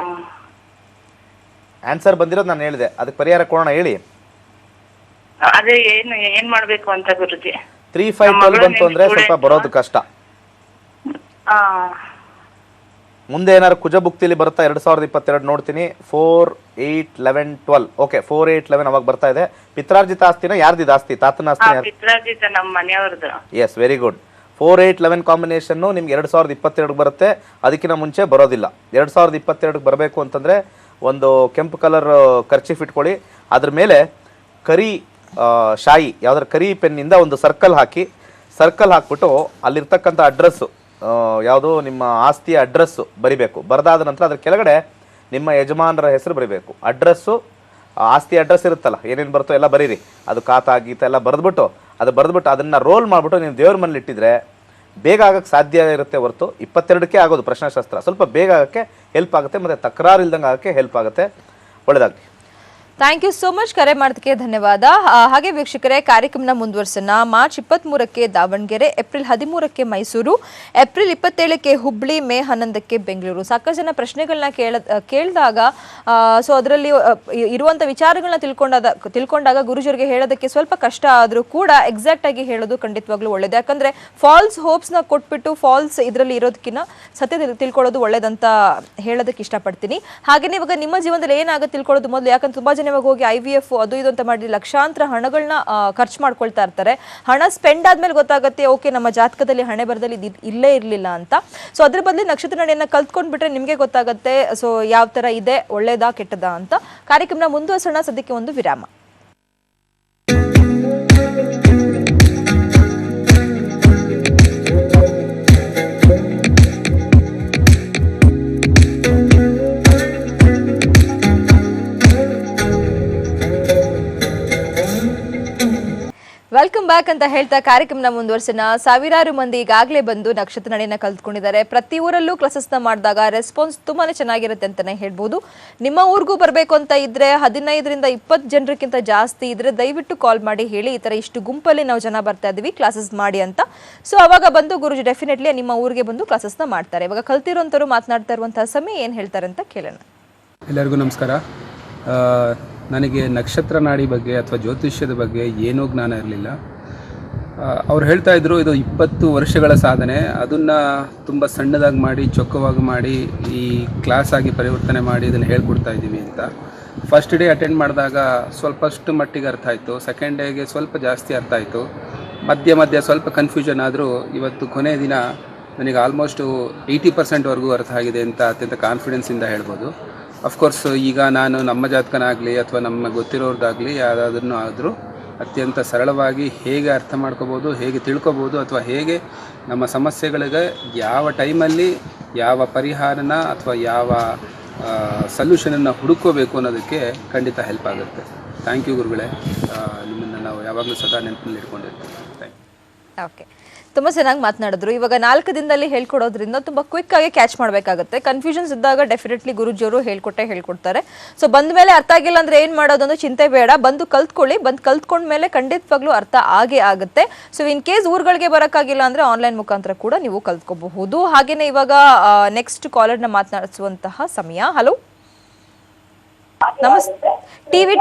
ಆನ್ಸರ್ ಬಂದಿರೋದು ನಾನು ಹೇಳಿದೆ, ಅದಕ್ಕೆ ಪರಿಹಾರ ಕೊಡೋಣ ಹೇಳಿ. ಅದೇ ಏನ್ ಮಾಡ್ಬೇಕು ಅಂತ ಗುರುಜಿ. 3, 5, 12 ಬಂತು ಅಂದ್ರೆ ಸ್ವಲ್ಪ ಬರೋದು ಕಷ್ಟ. ಮುಂದೆ ಏನಾದ್ರು ಕುಜಭುಕ್ತಿಲಿ ಬರುತ್ತಾ 2022 ನೋಡ್ತೀನಿ. 4, 8, 11, 12. ಓಕೆ, 4, 8, 11 ಅವಾಗ ಬರ್ತಾ ಇದೆ. ಪಿತ್ರಾರ್ಜಿತ ಆಸ್ತಿನ ಯಾರ್ದಿದ ಆಸ್ತಿ? ತಾತನ ಆಸ್ತಿ. ಪಿತ್ರಾರ್ಜಿತ ನಮ್ಮ ಮನೆಯವ್ರದ್ದು. Yes, very good. 4, 8, 11 ಕಾಂಬಿನೇಷನ್ ನಿಮ್ಗೆ 2022 ಬರುತ್ತೆ, ಅದಕ್ಕಿಂತ ಮುಂಚೆ ಬರೋದಿಲ್ಲ. 2022 ಬರಬೇಕು ಅಂತಂದ್ರೆ ಒಂದು ಕೆಂಪು ಕಲರ್ ಕರ್ಚೀಫ್ ಇಟ್ಕೊಳ್ಳಿ, ಅದ್ರ ಮೇಲೆ ಕರಿ ಶಾಯಿ ಯಾವ್ದಾರ ಕರಿ ಪೆನ್ನಿಂದ ಒಂದು ಸರ್ಕಲ್ ಹಾಕ್ಬಿಟ್ಟು ಅಲ್ಲಿರ್ತಕ್ಕಂಥ ಅಡ್ರೆಸ್ಸು ಯಾವುದು ನಿಮ್ಮ ಆಸ್ತಿಯ ಅಡ್ರೆಸ್ಸು ಬರಿಬೇಕು. ಬರೆದಾದ ನಂತರ ಅದ್ರ ಕೆಳಗಡೆ ನಿಮ್ಮ ಯಜಮಾನರ ಹೆಸರು ಬರಿಬೇಕು. ಅಡ್ರೆಸ್ಸು, ಆಸ್ತಿ ಅಡ್ರೆಸ್ ಇರುತ್ತಲ್ಲ, ಏನೇನು ಬರುತ್ತೋ ಎಲ್ಲ ಬರೀರಿ. ಅದು ಖಾತಾ ಗೀತ ಎಲ್ಲ ಬರೆದ್ಬಿಟ್ಟು ಅದನ್ನು ರೋಲ್ ಮಾಡಿಬಿಟ್ಟು ನೀವು ದೇವ್ರ ಮನೇಲಿ ಇಟ್ಟಿದ್ರೆ ಬೇಗ ಆಗಕ್ಕೆ ಸಾಧ್ಯ ಇರುತ್ತೆ ಹೊರತು 22ಕ್ಕೆ ಆಗೋದು ಪ್ರಶ್ನಾಶಾಸ್ತ್ರ. ಸ್ವಲ್ಪ ಬೇಗ ಆಗೋಕ್ಕೆ ಹೆಲ್ಪ್ ಆಗುತ್ತೆ, ಮತ್ತು ತಕರಾರು ಇಲ್ದಂಗೆ ಆಗೋಕ್ಕೆ ಹೆಲ್ಪ್ ಆಗುತ್ತೆ. ಒಳ್ಳೆಯದಾಗಲಿ. Thank you so much. ಕರೆ ಮಾಡೋದಕ್ಕೆ ಧನ್ಯವಾದ. ಹಾಗೆ ವೀಕ್ಷಕರೇ, ಕಾರ್ಯಕ್ರಮನ ಮುಂದುವರ್ಸೋಣ. ಮಾರ್ಚ್ 23ಕ್ಕೆ ದಾವಣಗೆರೆ, ಏಪ್ರಿಲ್ 13ಕ್ಕೆ ಮೈಸೂರು, ಏಪ್ರಿಲ್ 27ಕ್ಕೆ ಹುಬ್ಳಿ, ಮೇ 11ಕ್ಕೆ ಬೆಂಗಳೂರು. ಸಾಕಷ್ಟು ಜನ ಪ್ರಶ್ನೆಗಳನ್ನ ಕೇಳಿದಾಗ ಸೊ ಅದರಲ್ಲಿ ಇರುವಂಥ ವಿಚಾರಗಳನ್ನ ತಿಳ್ಕೊಂಡಾಗ ಗುರುಜಿಯವರಿಗೆ ಹೇಳೋದಕ್ಕೆ ಸ್ವಲ್ಪ ಕಷ್ಟ ಆದರೂ ಕೂಡ ಎಕ್ಸಾಕ್ಟ್ ಆಗಿ ಹೇಳೋದು ಖಂಡಿತವಾಗ್ಲೂ ಒಳ್ಳೇದು. ಯಾಕಂದ್ರೆ ಫಾಲ್ಸ್ ಹೋಪ್ಸ್ನ ಕೊಟ್ಬಿಟ್ಟು ಫಾಲ್ಸ್ ಇದರಲ್ಲಿ ಇರೋದಕ್ಕಿಂತ ಸತ್ಯ ತಿಳ್ಕೊಳ್ಳೋದು ಒಳ್ಳೇದಂತ ಹೇಳೋದಕ್ಕೆ ಇಷ್ಟಪಡ್ತೀನಿ. ಹಾಗೆಯೇ ಇವಾಗ ನಿಮ್ಮ ಜೀವನದಲ್ಲಿ ಏನಾಗುತ್ತೆ ತಿಳ್ಕೊಳ್ಳೋದು ಮೊದಲು. ಯಾಕಂದ್ರೆ ತುಂಬಾ ಜನ ಇವಾಗ ಹೋಗಿ IVF ಅದು ಇದು ಅಂತ ಮಾಡಿ ಲಕ್ಷಾಂತರ ಹಣಗಳನ್ನ ಖರ್ಚು ಮಾಡ್ಕೊಳ್ತಾ ಇರ್ತಾರೆ. ಹಣ ಸ್ಪೆಂಡ್ ಆದ್ಮೇಲೆ ಗೊತ್ತಾಗುತ್ತೆ ಓಕೆ ನಮ್ಮ ಜಾತಕದಲ್ಲಿ ಹಣೆ ಬರದಲ್ಲಿ ಇಲ್ಲೇ ಇರಲಿಲ್ಲ ಅಂತ. ಸೊ ಅದ್ರ ಬದಲು ನಕ್ಷತ್ರ ನಡೆಯನ್ನ ಕಲ್ತ್ಕೊಂಡ್ಬಿಟ್ರೆ ನಿಮಗೆ ಗೊತ್ತಾಗುತ್ತೆ ಸೊ ಯಾವ ತರ ಇದೆ, ಒಳ್ಳೇದಾ ಕೆಟ್ಟದಾ ಅಂತ. ಕಾರ್ಯಕ್ರಮ ಮುಂದುವರ್ಸೋಣ. ಸದ್ಯಕ್ಕೆ ಒಂದು ವಿರಾಮ. ವೆಲ್ಕಮ್ ಬ್ಯಾಕ್ ಅಂತ ಹೇಳ್ತಾ ಕಾರ್ಯಕ್ರಮನ ಮುಂದುವರ್ಸೋಣ. ಸಾವಿರಾರು ಮಂದಿ ಈಗಾಗಲೇ ಬಂದು ನಕ್ಷತ್ರ ನಡೆಯನ್ನ ಕಲ್ತ್ಕೊಂಡಿದ್ದಾರೆ. ಪ್ರತಿ ಊರಲ್ಲೂ ಕ್ಲಾಸಸ್ನ ಮಾಡಿದಾಗ ರೆಸ್ಪಾನ್ಸ್ ತುಂಬಾನೇ ಚೆನ್ನಾಗಿರುತ್ತೆ ಅಂತಾನೆ ಹೇಳ್ಬೋದು. ನಿಮ್ಮ ಊರಿಗೂ ಬರಬೇಕು ಅಂತ ಇದ್ರೆ 15ರಿಂದ 20 ಜನರಿಗಿಂತ ಜಾಸ್ತಿ ಇದ್ರೆ ದಯವಿಟ್ಟು ಕಾಲ್ ಮಾಡಿ ಹೇಳಿ, ಈ ತರ ಇಷ್ಟು ಗುಂಪಲ್ಲಿ ನಾವು ಜನ ಬರ್ತಾ ಇದೀವಿ ಕ್ಲಾಸಸ್ ಮಾಡಿ ಅಂತ. ಸೊ ಅವಾಗ ಬಂದು ಗುರುಜಿ ಡೆಫಿನೆಟ್ಲಿ ನಿಮ್ಮ ಊರಿಗೆ ಬಂದು ಕ್ಲಾಸಸ್ನ ಮಾಡ್ತಾರೆ. ಇವಾಗ ಕಲ್ತಿರೋಂಥವ್ರು ಮಾತನಾಡ್ತಾ ಇರುವಂತಹ ಸಮಯ ಏನು ಹೇಳ್ತಾರೆ ಅಂತ ಕೇಳೋಣ. ಎಲ್ಲರಿಗೂ ನಮಸ್ಕಾರ. ನನಗೆ ನಕ್ಷತ್ರ ನಾಡಿ ಬಗ್ಗೆ ಅಥವಾ ಜ್ಯೋತಿಷ್ಯದ ಬಗ್ಗೆ ಏನೂ ಜ್ಞಾನ ಇರಲಿಲ್ಲ. ಅವ್ರು ಹೇಳ್ತಾ ಇದ್ರು ಇದು 20 ವರ್ಷಗಳ ಸಾಧನೆ, ಅದನ್ನು ತುಂಬ ಸಣ್ಣದಾಗಿ ಮಾಡಿ ಚೊಕ್ಕವಾಗಿ ಮಾಡಿ ಈ ಕ್ಲಾಸ್ ಆಗಿ ಪರಿವರ್ತನೆ ಮಾಡಿ ಇದನ್ನು ಹೇಳ್ಕೊಡ್ತಾ ಇದ್ದೀವಿ ಅಂತ. ಫಸ್ಟ್ ಡೇ ಅಟೆಂಡ್ ಮಾಡಿದಾಗ ಸ್ವಲ್ಪಷ್ಟು ಮಟ್ಟಿಗೆ ಅರ್ಥ ಆಯಿತು, ಸೆಕೆಂಡ್ ಡೇಗೆ ಸ್ವಲ್ಪ ಜಾಸ್ತಿ ಅರ್ಥ ಆಯಿತು, ಮಧ್ಯ ಸ್ವಲ್ಪ ಕನ್ಫ್ಯೂಷನ್ ಆದರೂ ಇವತ್ತು ಕೊನೆಯ ದಿನ ನನಗೆ ಆಲ್ಮೋಸ್ಟು 80% ಅರ್ಥ ಆಗಿದೆ ಅಂತ ಅತ್ಯಂತ ಕಾನ್ಫಿಡೆನ್ಸಿಂದ ಹೇಳ್ಬೋದು. ಅಫ್ಕೋರ್ಸ್ ಈಗ ನಾನು ನಮ್ಮ ಜಾತಕನಾಗಲಿ ಅಥವಾ ನಮ್ಮ ಗೊತ್ತಿರೋರ್ದಾಗಲಿ ಯಾವುದಾದ್ರೂ ಆದರೂ ಅತ್ಯಂತ ಸರಳವಾಗಿ ಹೇಗೆ ಅರ್ಥ ಮಾಡ್ಕೋಬೋದು, ಹೇಗೆ ತಿಳ್ಕೊಬೋದು, ಅಥವಾ ಹೇಗೆ ನಮ್ಮ ಸಮಸ್ಯೆಗಳಿಗೆ ಯಾವ ಟೈಮಲ್ಲಿ ಯಾವ ಪರಿಹಾರನ ಅಥವಾ ಯಾವ ಸೊಲ್ಯೂಷನನ್ನು ಹುಡುಕೋಬೇಕು ಅನ್ನೋದಕ್ಕೆ ಖಂಡಿತ ಹೆಲ್ಪ್ ಆಗುತ್ತೆ. ಥ್ಯಾಂಕ್ ಯು ಗುರುಗಳೇ, ನಿಮ್ಮನ್ನು ನಾವು ಯಾವಾಗಲೂ ಸದಾ ನೆನಪಿನಲ್ಲಿ ಇಟ್ಕೊಂಡಿರ್ತೀವಿ. ಓಕೆ, ತುಂಬ ಚೆನ್ನಾಗಿ ಮಾತನಾಡಿದ್ರು. ಇವಾಗ 4 ದಿನದಲ್ಲಿ ಹೇಳ್ಕೊಡೋದ್ರಿಂದ ತುಂಬ ಕ್ವಿಕ್ ಆಗಿ ಕ್ಯಾಚ್ ಮಾಡಬೇಕಾಗುತ್ತೆ. ಕನ್ಫ್ಯೂಷನ್ಸ್ ಇದ್ದಾಗ ಡೆಫಿನೆಟ್ಲಿ ಗುರುಜಿಯವರು ಹೇಳ್ಕೊಡ್ತಾರೆ. ಸೊ ಬಂದ ಮೇಲೆ ಅರ್ಥ ಆಗಿಲ್ಲ ಅಂದ್ರೆ ಏನು ಮಾಡೋದು ಅಂದ್ರೆ ಚಿಂತೆ ಬೇಡ, ಬಂದು ಕಲ್ತ್ಕೊಳ್ಳಿ. ಕಲ್ತ್ಕೊಂಡ್ಮೇಲೆ ಖಂಡಿತವಾಗ್ಲೂ ಅರ್ಥ ಆಗೇ ಆಗುತ್ತೆ. ಸೊ ಇನ್ ಕೇಸ್ ಊರುಗಳಿಗೆ ಬರೋಕ್ಕಾಗಿಲ್ಲ ಅಂದ್ರೆ ಆನ್ಲೈನ್ ಮುಖಾಂತರ ಕೂಡ ನೀವು ಕಲ್ತ್ಕೋಬಹುದು. ಹಾಗೇನೆ ಇವಾಗ ನೆಕ್ಸ್ಟ್ ಕಾಲರ್ನ ಮಾತನಾಡಿಸುವಂತಹ ಸಮಯ. ಹಲೋ, ನಮಸ್ತೆ. TV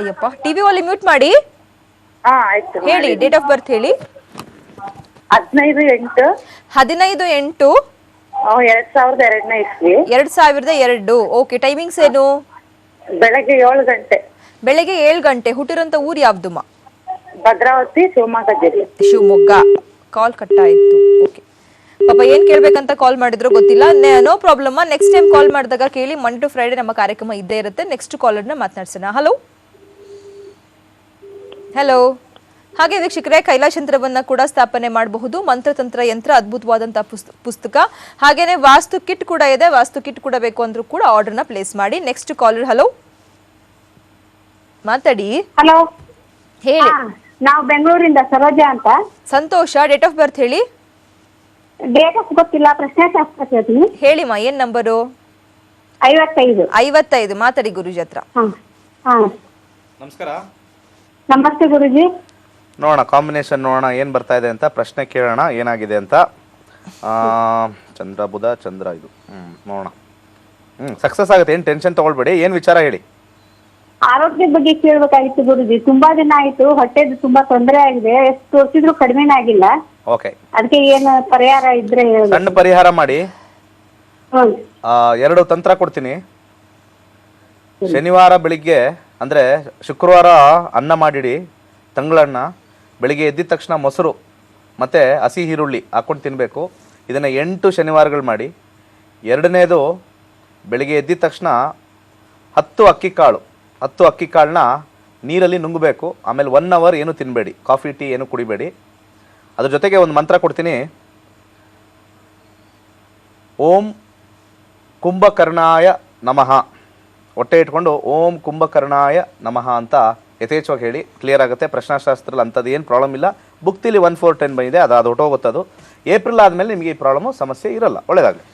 Ayyappa, TV volume mute ಮಾಡಿ. ಹೇಳಿ, ಡೇಟ್ ಆಫ್ ಬರ್ತ್ ಹೇಳಿ. 15/8 2002 ಇಸ್ವಿ. 2002. ಓಕೆ, ಟೈಮಿಂಗ್ಸ್ ಏನು? ಬೆಳಗ್ಗೆ 7 ಗಂಟೆ. ಬೆಳಗ್ಗೆ 7 ಗಂಟೆ. ಹುಟ್ಟಿರೋಂಥ ಊರು ಯಾವ್ದುಮ್ಮ? ಭದ್ರಾವತಿ, ಶಿವಮೊಗ್ಗ ಜಿಲ್ಲೆ. ಶಿವಮೊಗ್ಗ. ಕಾಲ್ ಕಟ್ ಆಯ್ತು. ಓಕೆ, ಪಾಪ ಏನ್ ಕೇಳ್ಬೇಕಂತ ಕಾಲ್ ಮಾಡಿದ್ರು ಗೊತ್ತಿಲ್ಲ. No problem. Next time call ಮಾಡಿದಾಗ ಕೇಳಿ. ಮಂಡೇ ಟು ಫ್ರೈಡೆ ನಮ್ಮ ಕಾರ್ಯಕ್ರಮ ಇದ್ದೇ ಇರುತ್ತೆ. ನೆಕ್ಸ್ಟ್ ಕಾಲರ್ನ ಮಾತನಾಡ್ಸೋಣ. ಹಲೋ. ಹಾಗೆ ವೀಕ್ಷಕರೇ, ಕೈಲಾಶ ಯಂತ್ರವನ್ನ ಕೂಡ ಸ್ಥಾಪನೆ ಮಾಡಬಹುದು. ಮಂತ್ರತಂತ್ರ ಯಂತ್ರ, ಅದ್ಭುತವಾದಂತಹ ಪುಸ್ತಕ, ಹಾಗೇನೆ ವಾಸ್ತು ಕಿಟ್ ಕೂಡ ಇದೆ. ವಾಸ್ತು ಕಿಟ್ ಕೂಡ ಬೇಕು ಅಂದ್ರೂ ಕೂಡ ಆರ್ಡರ್ನ ಪ್ಲೇಸ್ ಮಾಡಿ. Next collar. ಹಲೋ, ಮಾತಾಡಿ. ಹಲೋ, ಹೇಳಿ. ನಾವು ಬೆಂಗಳೂರಿಂದ ಸರೋಜಾ ಅಂತ. ಸಂತೋಷ. ಡೇಟ್ ಆಫ್ ಬರ್ತ್ ಹೇಳಿ. ಡೇಟ್ ಆಫ್ ಗೊತ್ತಿಲ್ಲ, ಪ್ರಶ್ನೆಶಾಸ್ತ್ರ ಕೇಳ್ತೀನಿ. ಹೇಳಿಮ್ಮ, ಏನ್ ನಂಬರು? 55. ಮಾತಾಡಿ ಗುರುಜಿ ಹತ್ರ. ನಮಸ್ಕಾರ. ನಮಸ್ತೆ ಗುರುಜಿ. ನೋಡೋಣ ಕಾಂಬಿನೇಷನ್, ನೋಡೋಣ ಏನು ಬರ್ತಾ ಇದೆ ಅಂತ. ಪ್ರಶ್ನೆ ಕೇಳೋಣ ಏನಾಗಿದೆ ಅಂತ. ಚಂದ್ರ ಬುಧ ಚಂದ್ರ ಇದು ನೋಡೋಣ. ಸಕ್ಸಸ್ ಆಗುತ್ತೆ, ಏನು ಟೆನ್ಷನ್ ತೊಗೊಳ್ಬೇಡಿ. ಏನು ವಿಚಾರ ಹೇಳಿ? ಆರೋಗ್ಯದ ಬಗ್ಗೆ ಕೇಳ್ಬೇಕಾಗಿತ್ತು ಗುರುಜಿ. ತುಂಬಾ ದಿನ ಆಯ್ತು, ಹೊಟ್ಟೆದು ತುಂಬಾ ತೊಂದರೆ ಆಗಿದೆ, ಎಷ್ಟು ತೋರಿಸಿದ್ರು ಕಡಿಮೆನೇ ಆಗಿಲ್ಲ. ಓಕೆ, ಅದಕ್ಕೆ ಏನು ಪರಿಹಾರ ಇದ್ರೆ ಹೇಳಿ. ಸಣ್ಣ ಪರಿಹಾರ ಮಾಡಿ. ಹ್ಮ್ 2 ತಂತ್ರ ಕೊಡ್ತೀನಿ. ಶನಿವಾರ ಬೆಳಿಗ್ಗೆ ಅಂದರೆ ಶುಕ್ರವಾರ ಅನ್ನ ಮಾಡಿಡಿ, ತಂಗಳನ್ನ. ಬೆಳಿಗ್ಗೆ ಎದ್ದಿದ ತಕ್ಷಣ ಮೊಸರು ಮತ್ತು ಹಸಿ ಈರುಳ್ಳಿ ಹಾಕ್ಕೊಂಡು ತಿನ್ನಬೇಕು. ಇದನ್ನು 8 ಶನಿವಾರಗಳು ಮಾಡಿ. 2ನೇದು, ಬೆಳಿಗ್ಗೆ ಎದ್ದಿದ ತಕ್ಷಣ 10 ಅಕ್ಕಿ ಕಾಳನ್ನ ನೀರಲ್ಲಿ ನುಂಗಬೇಕು. ಆಮೇಲೆ 1 ಅವರ್ ಏನು ತಿನ್ನಬೇಡಿ, ಕಾಫಿ ಟೀ ಏನು ಕುಡಿಬೇಡಿ. ಅದ್ರ ಜೊತೆಗೆ ಒಂದು ಮಂತ್ರ ಕೊಡ್ತೀನಿ. ಓಂ ಕುಂಭಕರ್ಣಾಯ ನಮಃ. ಹೊಟ್ಟೆ ಇಟ್ಕೊಂಡು ಓಂ ಕುಂಭಕರ್ಣಾಯ ನಮಃ ಅಂತ ಯಥೇಚ್ಛವಾಗಿ ಹೇಳಿ. ಕ್ಲಿಯರ್ ಆಗುತ್ತೆ. ಪ್ರಶ್ನಾಶಾಸ್ತ್ರದಲ್ಲಿ ಅಂಥದ್ದು ಏನು ಪ್ರಾಬ್ಲಮ್ ಇಲ್ಲ. ಬುಕ್ತಿಲಿ 1-4-10 ಬಂದಿದೆ, ಅದು ಹೊಟ್ಟೋಗುತ್ತದು. ಏಪ್ರಿಲ್ ಆದಮೇಲೆ ನಿಮಗೆ ಈ ಪ್ರಾಬ್ಲಮ್ಮು ಸಮಸ್ಯೆ ಇರಲ್ಲ. ಒಳ್ಳೆಯದಾಗಲಿ.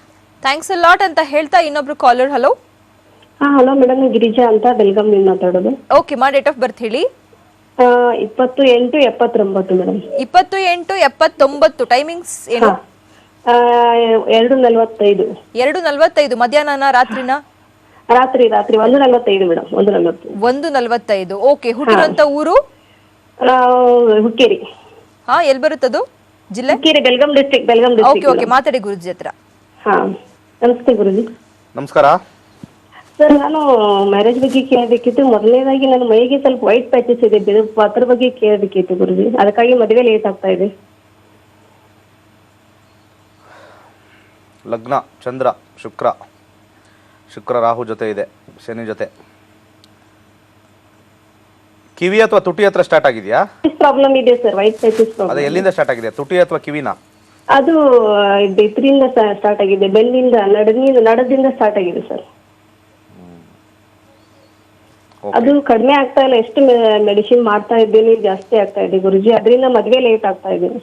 ಥ್ಯಾಂಕ್ಸ್ ಅ ಲಾಟ್ ಅಂತ ಹೇಳ್ತಾ ಇನ್ನೊಬ್ರು caller. Hello. Hello madam, Girija ಅಂತ ಬೆಳಗಾಂನಿಂದ ಮಾತಾಡೋದು. ಓಕೆ, ಮಾ ಡೇಟ್ ಆಫ್ ಬರ್ತ್ ಹೇಳಿ. 28/79 ಮೇಡಮ್. 28/79. ಟೈಮಿಂಗ್ಸ್ ಏನು? 2:45. 2:45. ಮಧ್ಯಾಹ್ನನ ರಾತ್ರಿನ? ರಾತ್ರಿ 1:45 ಮೇಡಮ್. 1:45. ಓಕೆ. ಹುಟ್ಟಿರುವಂತ ಊರು? ಹುಕ್ಕೇರಿ. ಹಾ, ಎಲ್ಲಿ ಬರುತ್ತದು ಜಿಲ್ಲೆ? Hukkeri, Belgaum district. Okay okay, ಮಾತಾಡಿ ಗುರುಜಿ ಹತ್ರ. ಹಾ, ನಮಸ್ತೆ ಗುರುಜಿ. ನಮಸ್ಕಾರ ಸರ್, ನಾನು ಮ್ಯಾರೇಜ್ ಬಗ್ಗೆ ಕೇಳಬೇಕಿತ್ತು. ಮೊದಲನೇದಾಗಿ ನನ್ನ ಮೈಗೆ ಸ್ವಲ್ಪ ವೈಟ್ ಪ್ಯಾಚಸ್ ಇದೆ, ಅದ್ರ ಬಗ್ಗೆ ಕೇಳಬೇಕಿತ್ತು ಗುರುಜಿ. ಅದಕ್ಕಾಗಿ ಮದುವೆ ಲೇಟ್ ಆಗ್ತಾ ಇದೆ. ಲಗ್ನ ಚಂದ್ರ ಶುಕ್ರ ರಾಹು ಜೊತೆ ಇದೆ, ಶನಿ ಜೊತೆ. ಕಿವಿ ಅಥವಾ ತುಟಿ ಹತ್ರ ಸ್ಟಾರ್ಟ್ ಆಗಿದೆಯಾ? ಪ್ರಾಬ್ಲಮ್ ಇದೆ ಸರ್, ವೈಟ್ ಪ್ಯಾಚಸ್ ಪ್ರಾಬ್ಲಮ್. ಅದು ಎಲ್ಲಿಂದ ಸ್ಟಾರ್ಟ್ ಆಗಿದೆ? ತುಟಿ ಅಥವಾ ಕಿವಿನ? ಅದು ಇದರಿಂದ ಸ್ಟಾರ್ಟ್ ಆಗಿದೆ, ಬೆನ್ನಿಂದ, ನಡದಿಂದ ಸ್ಟಾರ್ಟ್ ಆಗಿದೆ ಸರ್. ಅದು ಕಡಿಮೆ ಆಗ್ತಾ ಇಲ್ಲ. ಎಷ್ಟು ಮೆಡಿಸಿನ್ ಮಾಡ್ತಾ ಇದ್ದೀನಿ, ಜಾಸ್ತಿ ಆಗ್ತಾ ಇದೆ ಗುರುಜಿ. ಅದರಿಂದ ಮದುವೆ ಲೇಟ್ ಆಗ್ತಾ ಇದ್ದೀನಿ.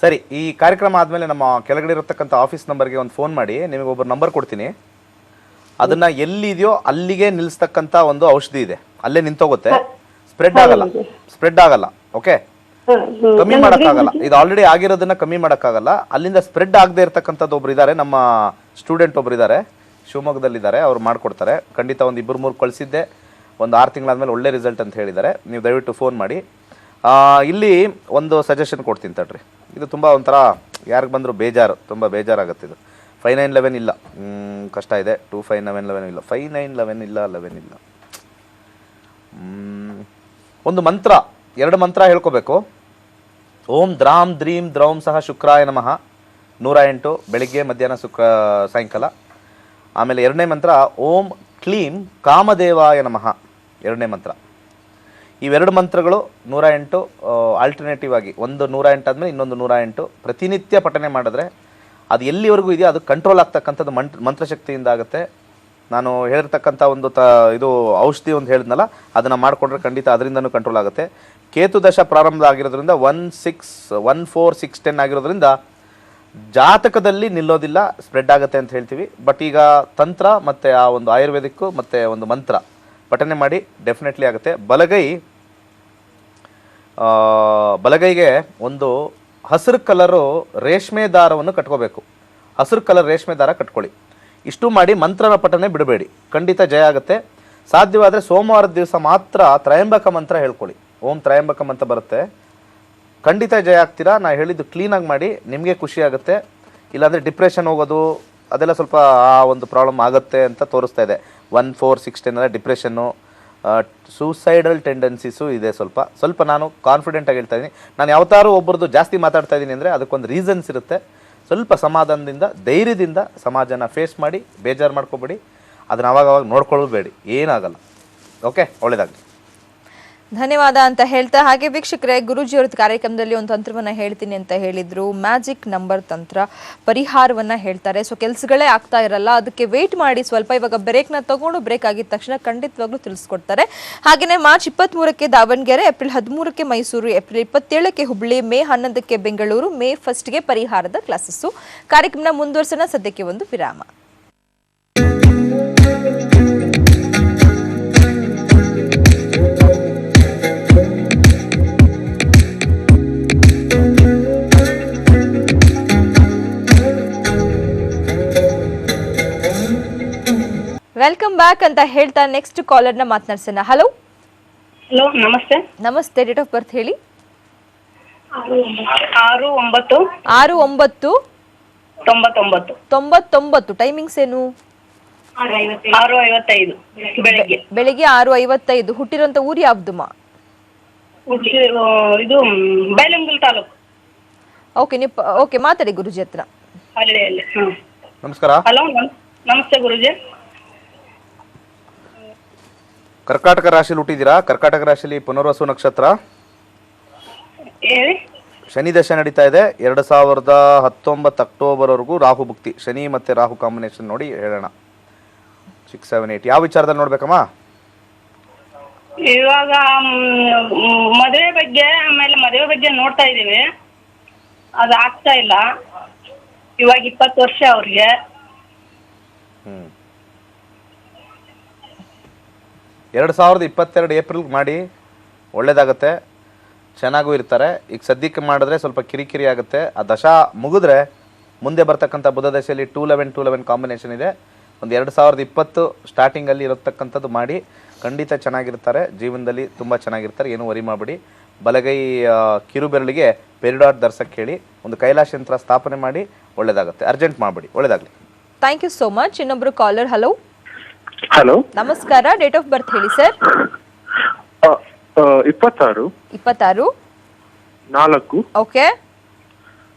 ಸರಿ, ಈ ಕಾರ್ಯಕ್ರಮ ಆದಮೇಲೆ ನಮ್ಮ ಕೆಳಗಡೆ ಇರತಕ್ಕಂಥ ಆಫೀಸ್ ನಂಬರ್ಗೆ ಒಂದು ಫೋನ್ ಮಾಡಿ. ನಿಮಗೆ ಒಬ್ಬರು ನಂಬರ್ ಕೊಡ್ತೀನಿ. ಅದನ್ನು ಎಲ್ಲಿದೆಯೋ ಅಲ್ಲಿಗೆ ನಿಲ್ಲಿಸ್ತಕ್ಕಂಥ ಒಂದು ಔಷಧಿ ಇದೆ, ಅಲ್ಲೇ ನಿಂತೋಗುತ್ತೆ. ಸ್ಪ್ರೆಡ್ ಆಗಲ್ಲ. ಓಕೆ, ಕಮ್ಮಿ ಮಾಡೋಕ್ಕಾಗಲ್ಲ. ಇದು ಆಲ್ರೆಡಿ ಆಗಿರೋದನ್ನ ಕಮ್ಮಿ ಮಾಡೋಕ್ಕಾಗಲ್ಲ. ಅಲ್ಲಿಂದ ಸ್ಪ್ರೆಡ್ ಆಗದೆ ಇರತಕ್ಕಂಥದ್ದು ಒಬ್ರು ಇದ್ದಾರೆ, ನಮ್ಮ ಸ್ಟೂಡೆಂಟ್ ಒಬ್ರು ಇದ್ದಾರೆ, ಶಿವಮೊಗ್ಗದಲ್ಲಿದ್ದಾರೆ. ಅವ್ರು ಮಾಡಿಕೊಡ್ತಾರೆ. ಖಂಡಿತ ಒಂದು 2-3 ಕಳಿಸಿದ್ದೆ, ಒಂದು 6 ತಿಂಗಳಾದ್ಮೇಲೆ ಒಳ್ಳೆ ರಿಸಲ್ಟ್ ಅಂತ ಹೇಳಿದ್ದಾರೆ. ನೀವು ದಯವಿಟ್ಟು ಫೋನ್ ಮಾಡಿ. ಇಲ್ಲಿ ಒಂದು ಸಜೆಷನ್ ಕೊಡ್ತೀನಿ ತಡ್ರಿ. ಇದು ತುಂಬ ಒಂಥರ ಯಾರಿಗೆ ಬಂದರೂ ತುಂಬ ಬೇಜಾರಾಗುತ್ತೆ. ಇದು 5911 ಇಲ್ಲ, ಕಷ್ಟ ಇದೆ. 259711 ಇಲ್ಲ, 5911 ಇಲ್ಲ, 11 ಇಲ್ಲ. ಒಂದು ಮಂತ್ರ, 2 ಮಂತ್ರ ಹೇಳ್ಕೋಬೇಕು. ಓಂ ದ್ರಾಂ ದ್ರೀಂ ದ್ರೌಂ ಸಹ ಶುಕ್ರಾಯ ನಮಃ 108 ಬೆಳಿಗ್ಗೆ, ಮಧ್ಯಾಹ್ನ, ಸಾಯಂಕಾಲ. ಆಮೇಲೆ 2ನೇ ಮಂತ್ರ ಓಂ ಕ್ಲೀಂ ಕಾಮದೇವಾಯ ನಮಃ 2ನೇ ಮಂತ್ರ. ಇವೆರಡು ಮಂತ್ರಗಳು 108 ಆಲ್ಟರ್ನೇಟಿವ್ ಆಗಿ, ಒಂದು 108 ಆದಮೇಲೆ ಇನ್ನೊಂದು 108 ಪ್ರತಿನಿತ್ಯ ಪಠನೆ ಮಾಡಿದ್ರೆ ಅದು ಎಲ್ಲಿವರೆಗೂ ಇದೆಯೋ ಅದು ಕಂಟ್ರೋಲ್ ಆಗ್ತಕ್ಕಂಥದ್ದು ಮಂತ್ರಶಕ್ತಿಯಿಂದ ಆಗುತ್ತೆ. ನಾನು ಹೇಳಿರ್ತಕ್ಕಂಥ ಒಂದು ಇದು ಔಷಧಿ ಒಂದು ಹೇಳಿದ್ನಲ್ಲ, ಅದನ್ನು ಮಾಡಿಕೊಂಡ್ರೆ ಖಂಡಿತ ಅದರಿಂದನೂ ಕಂಟ್ರೋಲ್ ಆಗುತ್ತೆ. ಕೇತು ದಶ ಪ್ರಾರಂಭ ಆಗಿರೋದ್ರಿಂದ 1-6-1-4-6-10 ಆಗಿರೋದ್ರಿಂದ ಜಾತಕದಲ್ಲಿ ನಿಲ್ಲೋದಿಲ್ಲ, ಸ್ಪ್ರೆಡ್ ಆಗುತ್ತೆ ಅಂತ ಹೇಳ್ತೀವಿ. ಬಟ್ ಈಗ ತಂತ್ರ ಮತ್ತು ಆ ಒಂದು ಆಯುರ್ವೇದಿಕ್ಕು ಮತ್ತು ಒಂದು ಮಂತ್ರ ಪಠನೆ ಮಾಡಿ ಡೆಫಿನೆಟ್ಲಿ ಆಗುತ್ತೆ. ಬಲಗೈಗೆ ಒಂದು ಹಸಿರು ಕಲರು ರೇಷ್ಮೆ ದಾರವನ್ನು ಕಟ್ಕೋಬೇಕು. ಹಸಿರು ಕಲರ್ ರೇಷ್ಮೆ ದಾರ ಕಟ್ಕೊಳ್ಳಿ. ಇಷ್ಟು ಮಾಡಿ ಮಂತ್ರನ ಪಠನೆ ಬಿಡಬೇಡಿ, ಖಂಡಿತ ಜಯ ಆಗುತ್ತೆ. ಸಾಧ್ಯವಾದರೆ ಸೋಮವಾರದ ದಿವಸ ಮಾತ್ರ ತ್ರಯಂಬಕ ಮಂತ್ರ ಹೇಳ್ಕೊಳ್ಳಿ. ಓಂ ತ್ರಯಂಬಕಂ ಅಂತ ಬರುತ್ತೆ, ಖಂಡಿತ ಜಯ ಆಗ್ತೀರಾ. ನಾ ಹೇಳಿದ್ದು ಕ್ಲೀನಾಗಿ ಮಾಡಿ, ನಿಮಗೆ ಖುಷಿ ಆಗುತ್ತೆ. ಇಲ್ಲಾಂದರೆ ಡಿಪ್ರೆಷನ್ ಹೋಗೋದು ಅದೆಲ್ಲ ಸ್ವಲ್ಪ ಆ ಒಂದು ಪ್ರಾಬ್ಲಮ್ ಆಗುತ್ತೆ ಅಂತ ತೋರಿಸ್ತಾ ಇದೆ. 1-4-6-10 ಎಲ್ಲ ಡಿಪ್ರೆಷನ್ನು, ಸೂಸೈಡಲ್ ಟೆಂಡೆನ್ಸೀಸು ಇದೆ. ಸ್ವಲ್ಪ ನಾನು ಕಾನ್ಫಿಡೆಂಟಾಗಿ ಹೇಳ್ತಾ ಇದ್ದೀನಿ. ನಾನು ಯಾವತ್ತಾರು ಒಬ್ಬರದ್ದು ಜಾಸ್ತಿ ಮಾತಾಡ್ತಾ ಇದ್ದೀನಿ ಅಂದರೆ ಅದಕ್ಕೊಂದು ರೀಸನ್ಸ್ ಇರುತ್ತೆ. ಸ್ವಲ್ಪ ಸಮಾಧಾನದಿಂದ, ಧೈರ್ಯದಿಂದ ಸಮಾಜನ ಫೇಸ್ ಮಾಡಿ, ಬೇಜಾರು ಮಾಡ್ಕೊಬೇಡಿ. ಅದನ್ನು ಅವಾಗವಾಗ ನೋಡ್ಕೊಳ್ಬೇಡಿ, ಏನಾಗಲ್ಲ. ಓಕೆ, ಒಳ್ಳೆಯದಾಗಲಿ. ಧನ್ಯವಾದ ಅಂತ ಹೇಳ್ತಾ, ಹಾಗೆ ವೀಕ್ಷಕರೇ, ಗುರೂಜಿಯವರ ಕಾರ್ಯಕ್ರಮದಲ್ಲಿ ಒಂದು ತಂತ್ರವನ್ನು ಹೇಳ್ತೀನಿ ಅಂತ ಹೇಳಿದ್ರು. ಮ್ಯಾಜಿಕ್ ನಂಬರ್ ತಂತ್ರ ಪರಿಹಾರವನ್ನು ಹೇಳ್ತಾರೆ. ಸೊ ಕೆಲಸಗಳೇ ಆಗ್ತಾ ಇರಲ್ಲ, ಅದಕ್ಕೆ ವೆಯ್ಟ್ ಮಾಡಿ ಸ್ವಲ್ಪ. ಇವಾಗ ಬ್ರೇಕ್ನ ತಗೊಂಡು ಬ್ರೇಕ್ ಆಗಿದ ತಕ್ಷಣ ಖಂಡಿತವಾಗ್ಲೂ ತಿಳಿಸ್ಕೊಡ್ತಾರೆ. ಹಾಗೆಯೇ ಮಾರ್ಚ್ 23ಕ್ಕೆ ದಾವಣಗೆರೆ, ಏಪ್ರಿಲ್ 13ಕ್ಕೆ ಮೈಸೂರು, ಏಪ್ರಿಲ್ 27ಕ್ಕೆ ಹುಬ್ಬಳ್ಳಿ, ಮೇ 11ಕ್ಕೆ ಬೆಂಗಳೂರು, ಮೇ 1ಗೆ ಪರಿಹಾರದ ಕ್ಲಾಸಸ್ಸು. ಕಾರ್ಯಕ್ರಮ ಮುಂದುವರಿಸೋಣ. ಸದ್ಯಕ್ಕೆ ಒಂದು ವಿರಾಮ. ವೆಲ್ಕಮ್ ಬ್ಯಾಕ್ ಅಂತ ಹೇಳ್ತಾ ನೆಕ್ಸ್ಟ್ ಕಾಲರ್ನ ಮಾತನಾಡ್ಸೋಣ. ಹಲೋ ಹಲೋ, ನಮಸ್ತೆ. ನಮಸ್ತೆ, ಡೇಟ್ ಆಫ್ ಬರ್ತ್ ಹೇಳಿ. 6/9/99. 6/9/99. ಟೈಮಿಂಗ್ಸ್ ಏನು? 6:55 ಬೆಳಗ್ಗೆ. ಬೆಳಿಗ್ಗೆ 6:55. ಹುಟ್ಟಿರುವಂತ ಊರು ಯಾವ್ದುಮ್ಮ? ಇದು ಬೈಲಂಗಲ್ ತಾಲೂಕು. ಓಕೆ ಮಾತಾಡಿ ಗುರುಜಿ ಹತ್ರ. ಹಳ್ಳಿಯಲ್ಲಿ. ನಮಸ್ಕಾರ. ಹಲೋ, ನಮಸ್ತೆ ಗುರುಜಿ. ಕರ್ಕಾಟಕ ರಾಶಿಯಲ್ಲಿ ಹುಟ್ಟಿದ್ದೀರಾ. ಕರ್ಕಾಟಕ ರಾಶಿಯಲ್ಲಿ ಪುನರ್ವಸು ನಕ್ಷತ್ರ. ಹೇಳಿ. ಶನಿ ದಶೆ ನಡೀತಾ ಇದೆ. 2019 ಅಕ್ಟೋಬರ್ವರೆಗೂ ರಾಹು ಭುಕ್ತಿ. ಶನಿ ಮತ್ತು ರಾಹು ಕಾಂಬಿನೇಷನ್ ನೋಡಿ ಹೇಳೋಣ. 6, 7, 8 ಯಾವ ವಿಚಾರದಲ್ಲಿ ನೋಡ್ಬೇಕಮ್ಮ? ಇವಾಗ ಮದುವೆ ಬಗ್ಗೆ ನೋಡ್ತಾ ಇದೀವಿ. ಅದು ಆಗ್ತಾ ಇಲ್ಲ. ಇವಾಗ 20 ವರ್ಷ ಅವ್ರಿಗೆ. 2022 ಏಪ್ರಿಲ್ ಮಾಡಿ, ಒಳ್ಳೇದಾಗತ್ತೆ, ಚೆನ್ನಾಗೂ ಇರ್ತಾರೆ. ಈಗ ಸದ್ಯಕ್ಕೆ ಮಾಡಿದ್ರೆ ಸ್ವಲ್ಪ ಕಿರಿಕಿರಿ ಆಗುತ್ತೆ. ಆ ದಶಾ ಮುಗಿದ್ರೆ ಮುಂದೆ ಬರ್ತಕ್ಕಂಥ ಬುಧ ದಶೆಯಲ್ಲಿ 211 ಕಾಂಬಿನೇಷನ್ ಇದೆ. ಒಂದು 2020 ಸ್ಟಾರ್ಟಿಂಗಲ್ಲಿ ಇರತಕ್ಕಂಥದ್ದು ಮಾಡಿ ಖಂಡಿತ ಚೆನ್ನಾಗಿರ್ತಾರೆ. ಜೀವನದಲ್ಲಿ ತುಂಬ ಚೆನ್ನಾಗಿರ್ತಾರೆ. ಏನೂ ವರಿ ಮಾಡಬೇಡಿ. ಬಲಗೈ ಕಿರುಬೆರಳಿಗೆ ಪೆರಿಡಾಟ್ ಧರ್ಸಕ್ಕೆ ಹೇಳಿ. ಒಂದು ಕೈಲಾಶ ಯಂತ್ರ ಸ್ಥಾಪನೆ ಮಾಡಿ, ಒಳ್ಳೇದಾಗುತ್ತೆ. ಅರ್ಜೆಂಟ್ ಮಾಡಬೇಡಿ, ಒಳ್ಳೇದಾಗಲಿ. Thank you so much. ಇನ್ನೊಬ್ರು ಕಾಲರ್. ಹಲೋ ಹಲೋ, ನಮಸ್ಕಾರ, ಡೇಟ್ ಆಫ್ ಬರ್ತ್ ಹೇಳಿ ಸರ್. 26/4 ಓಕೆ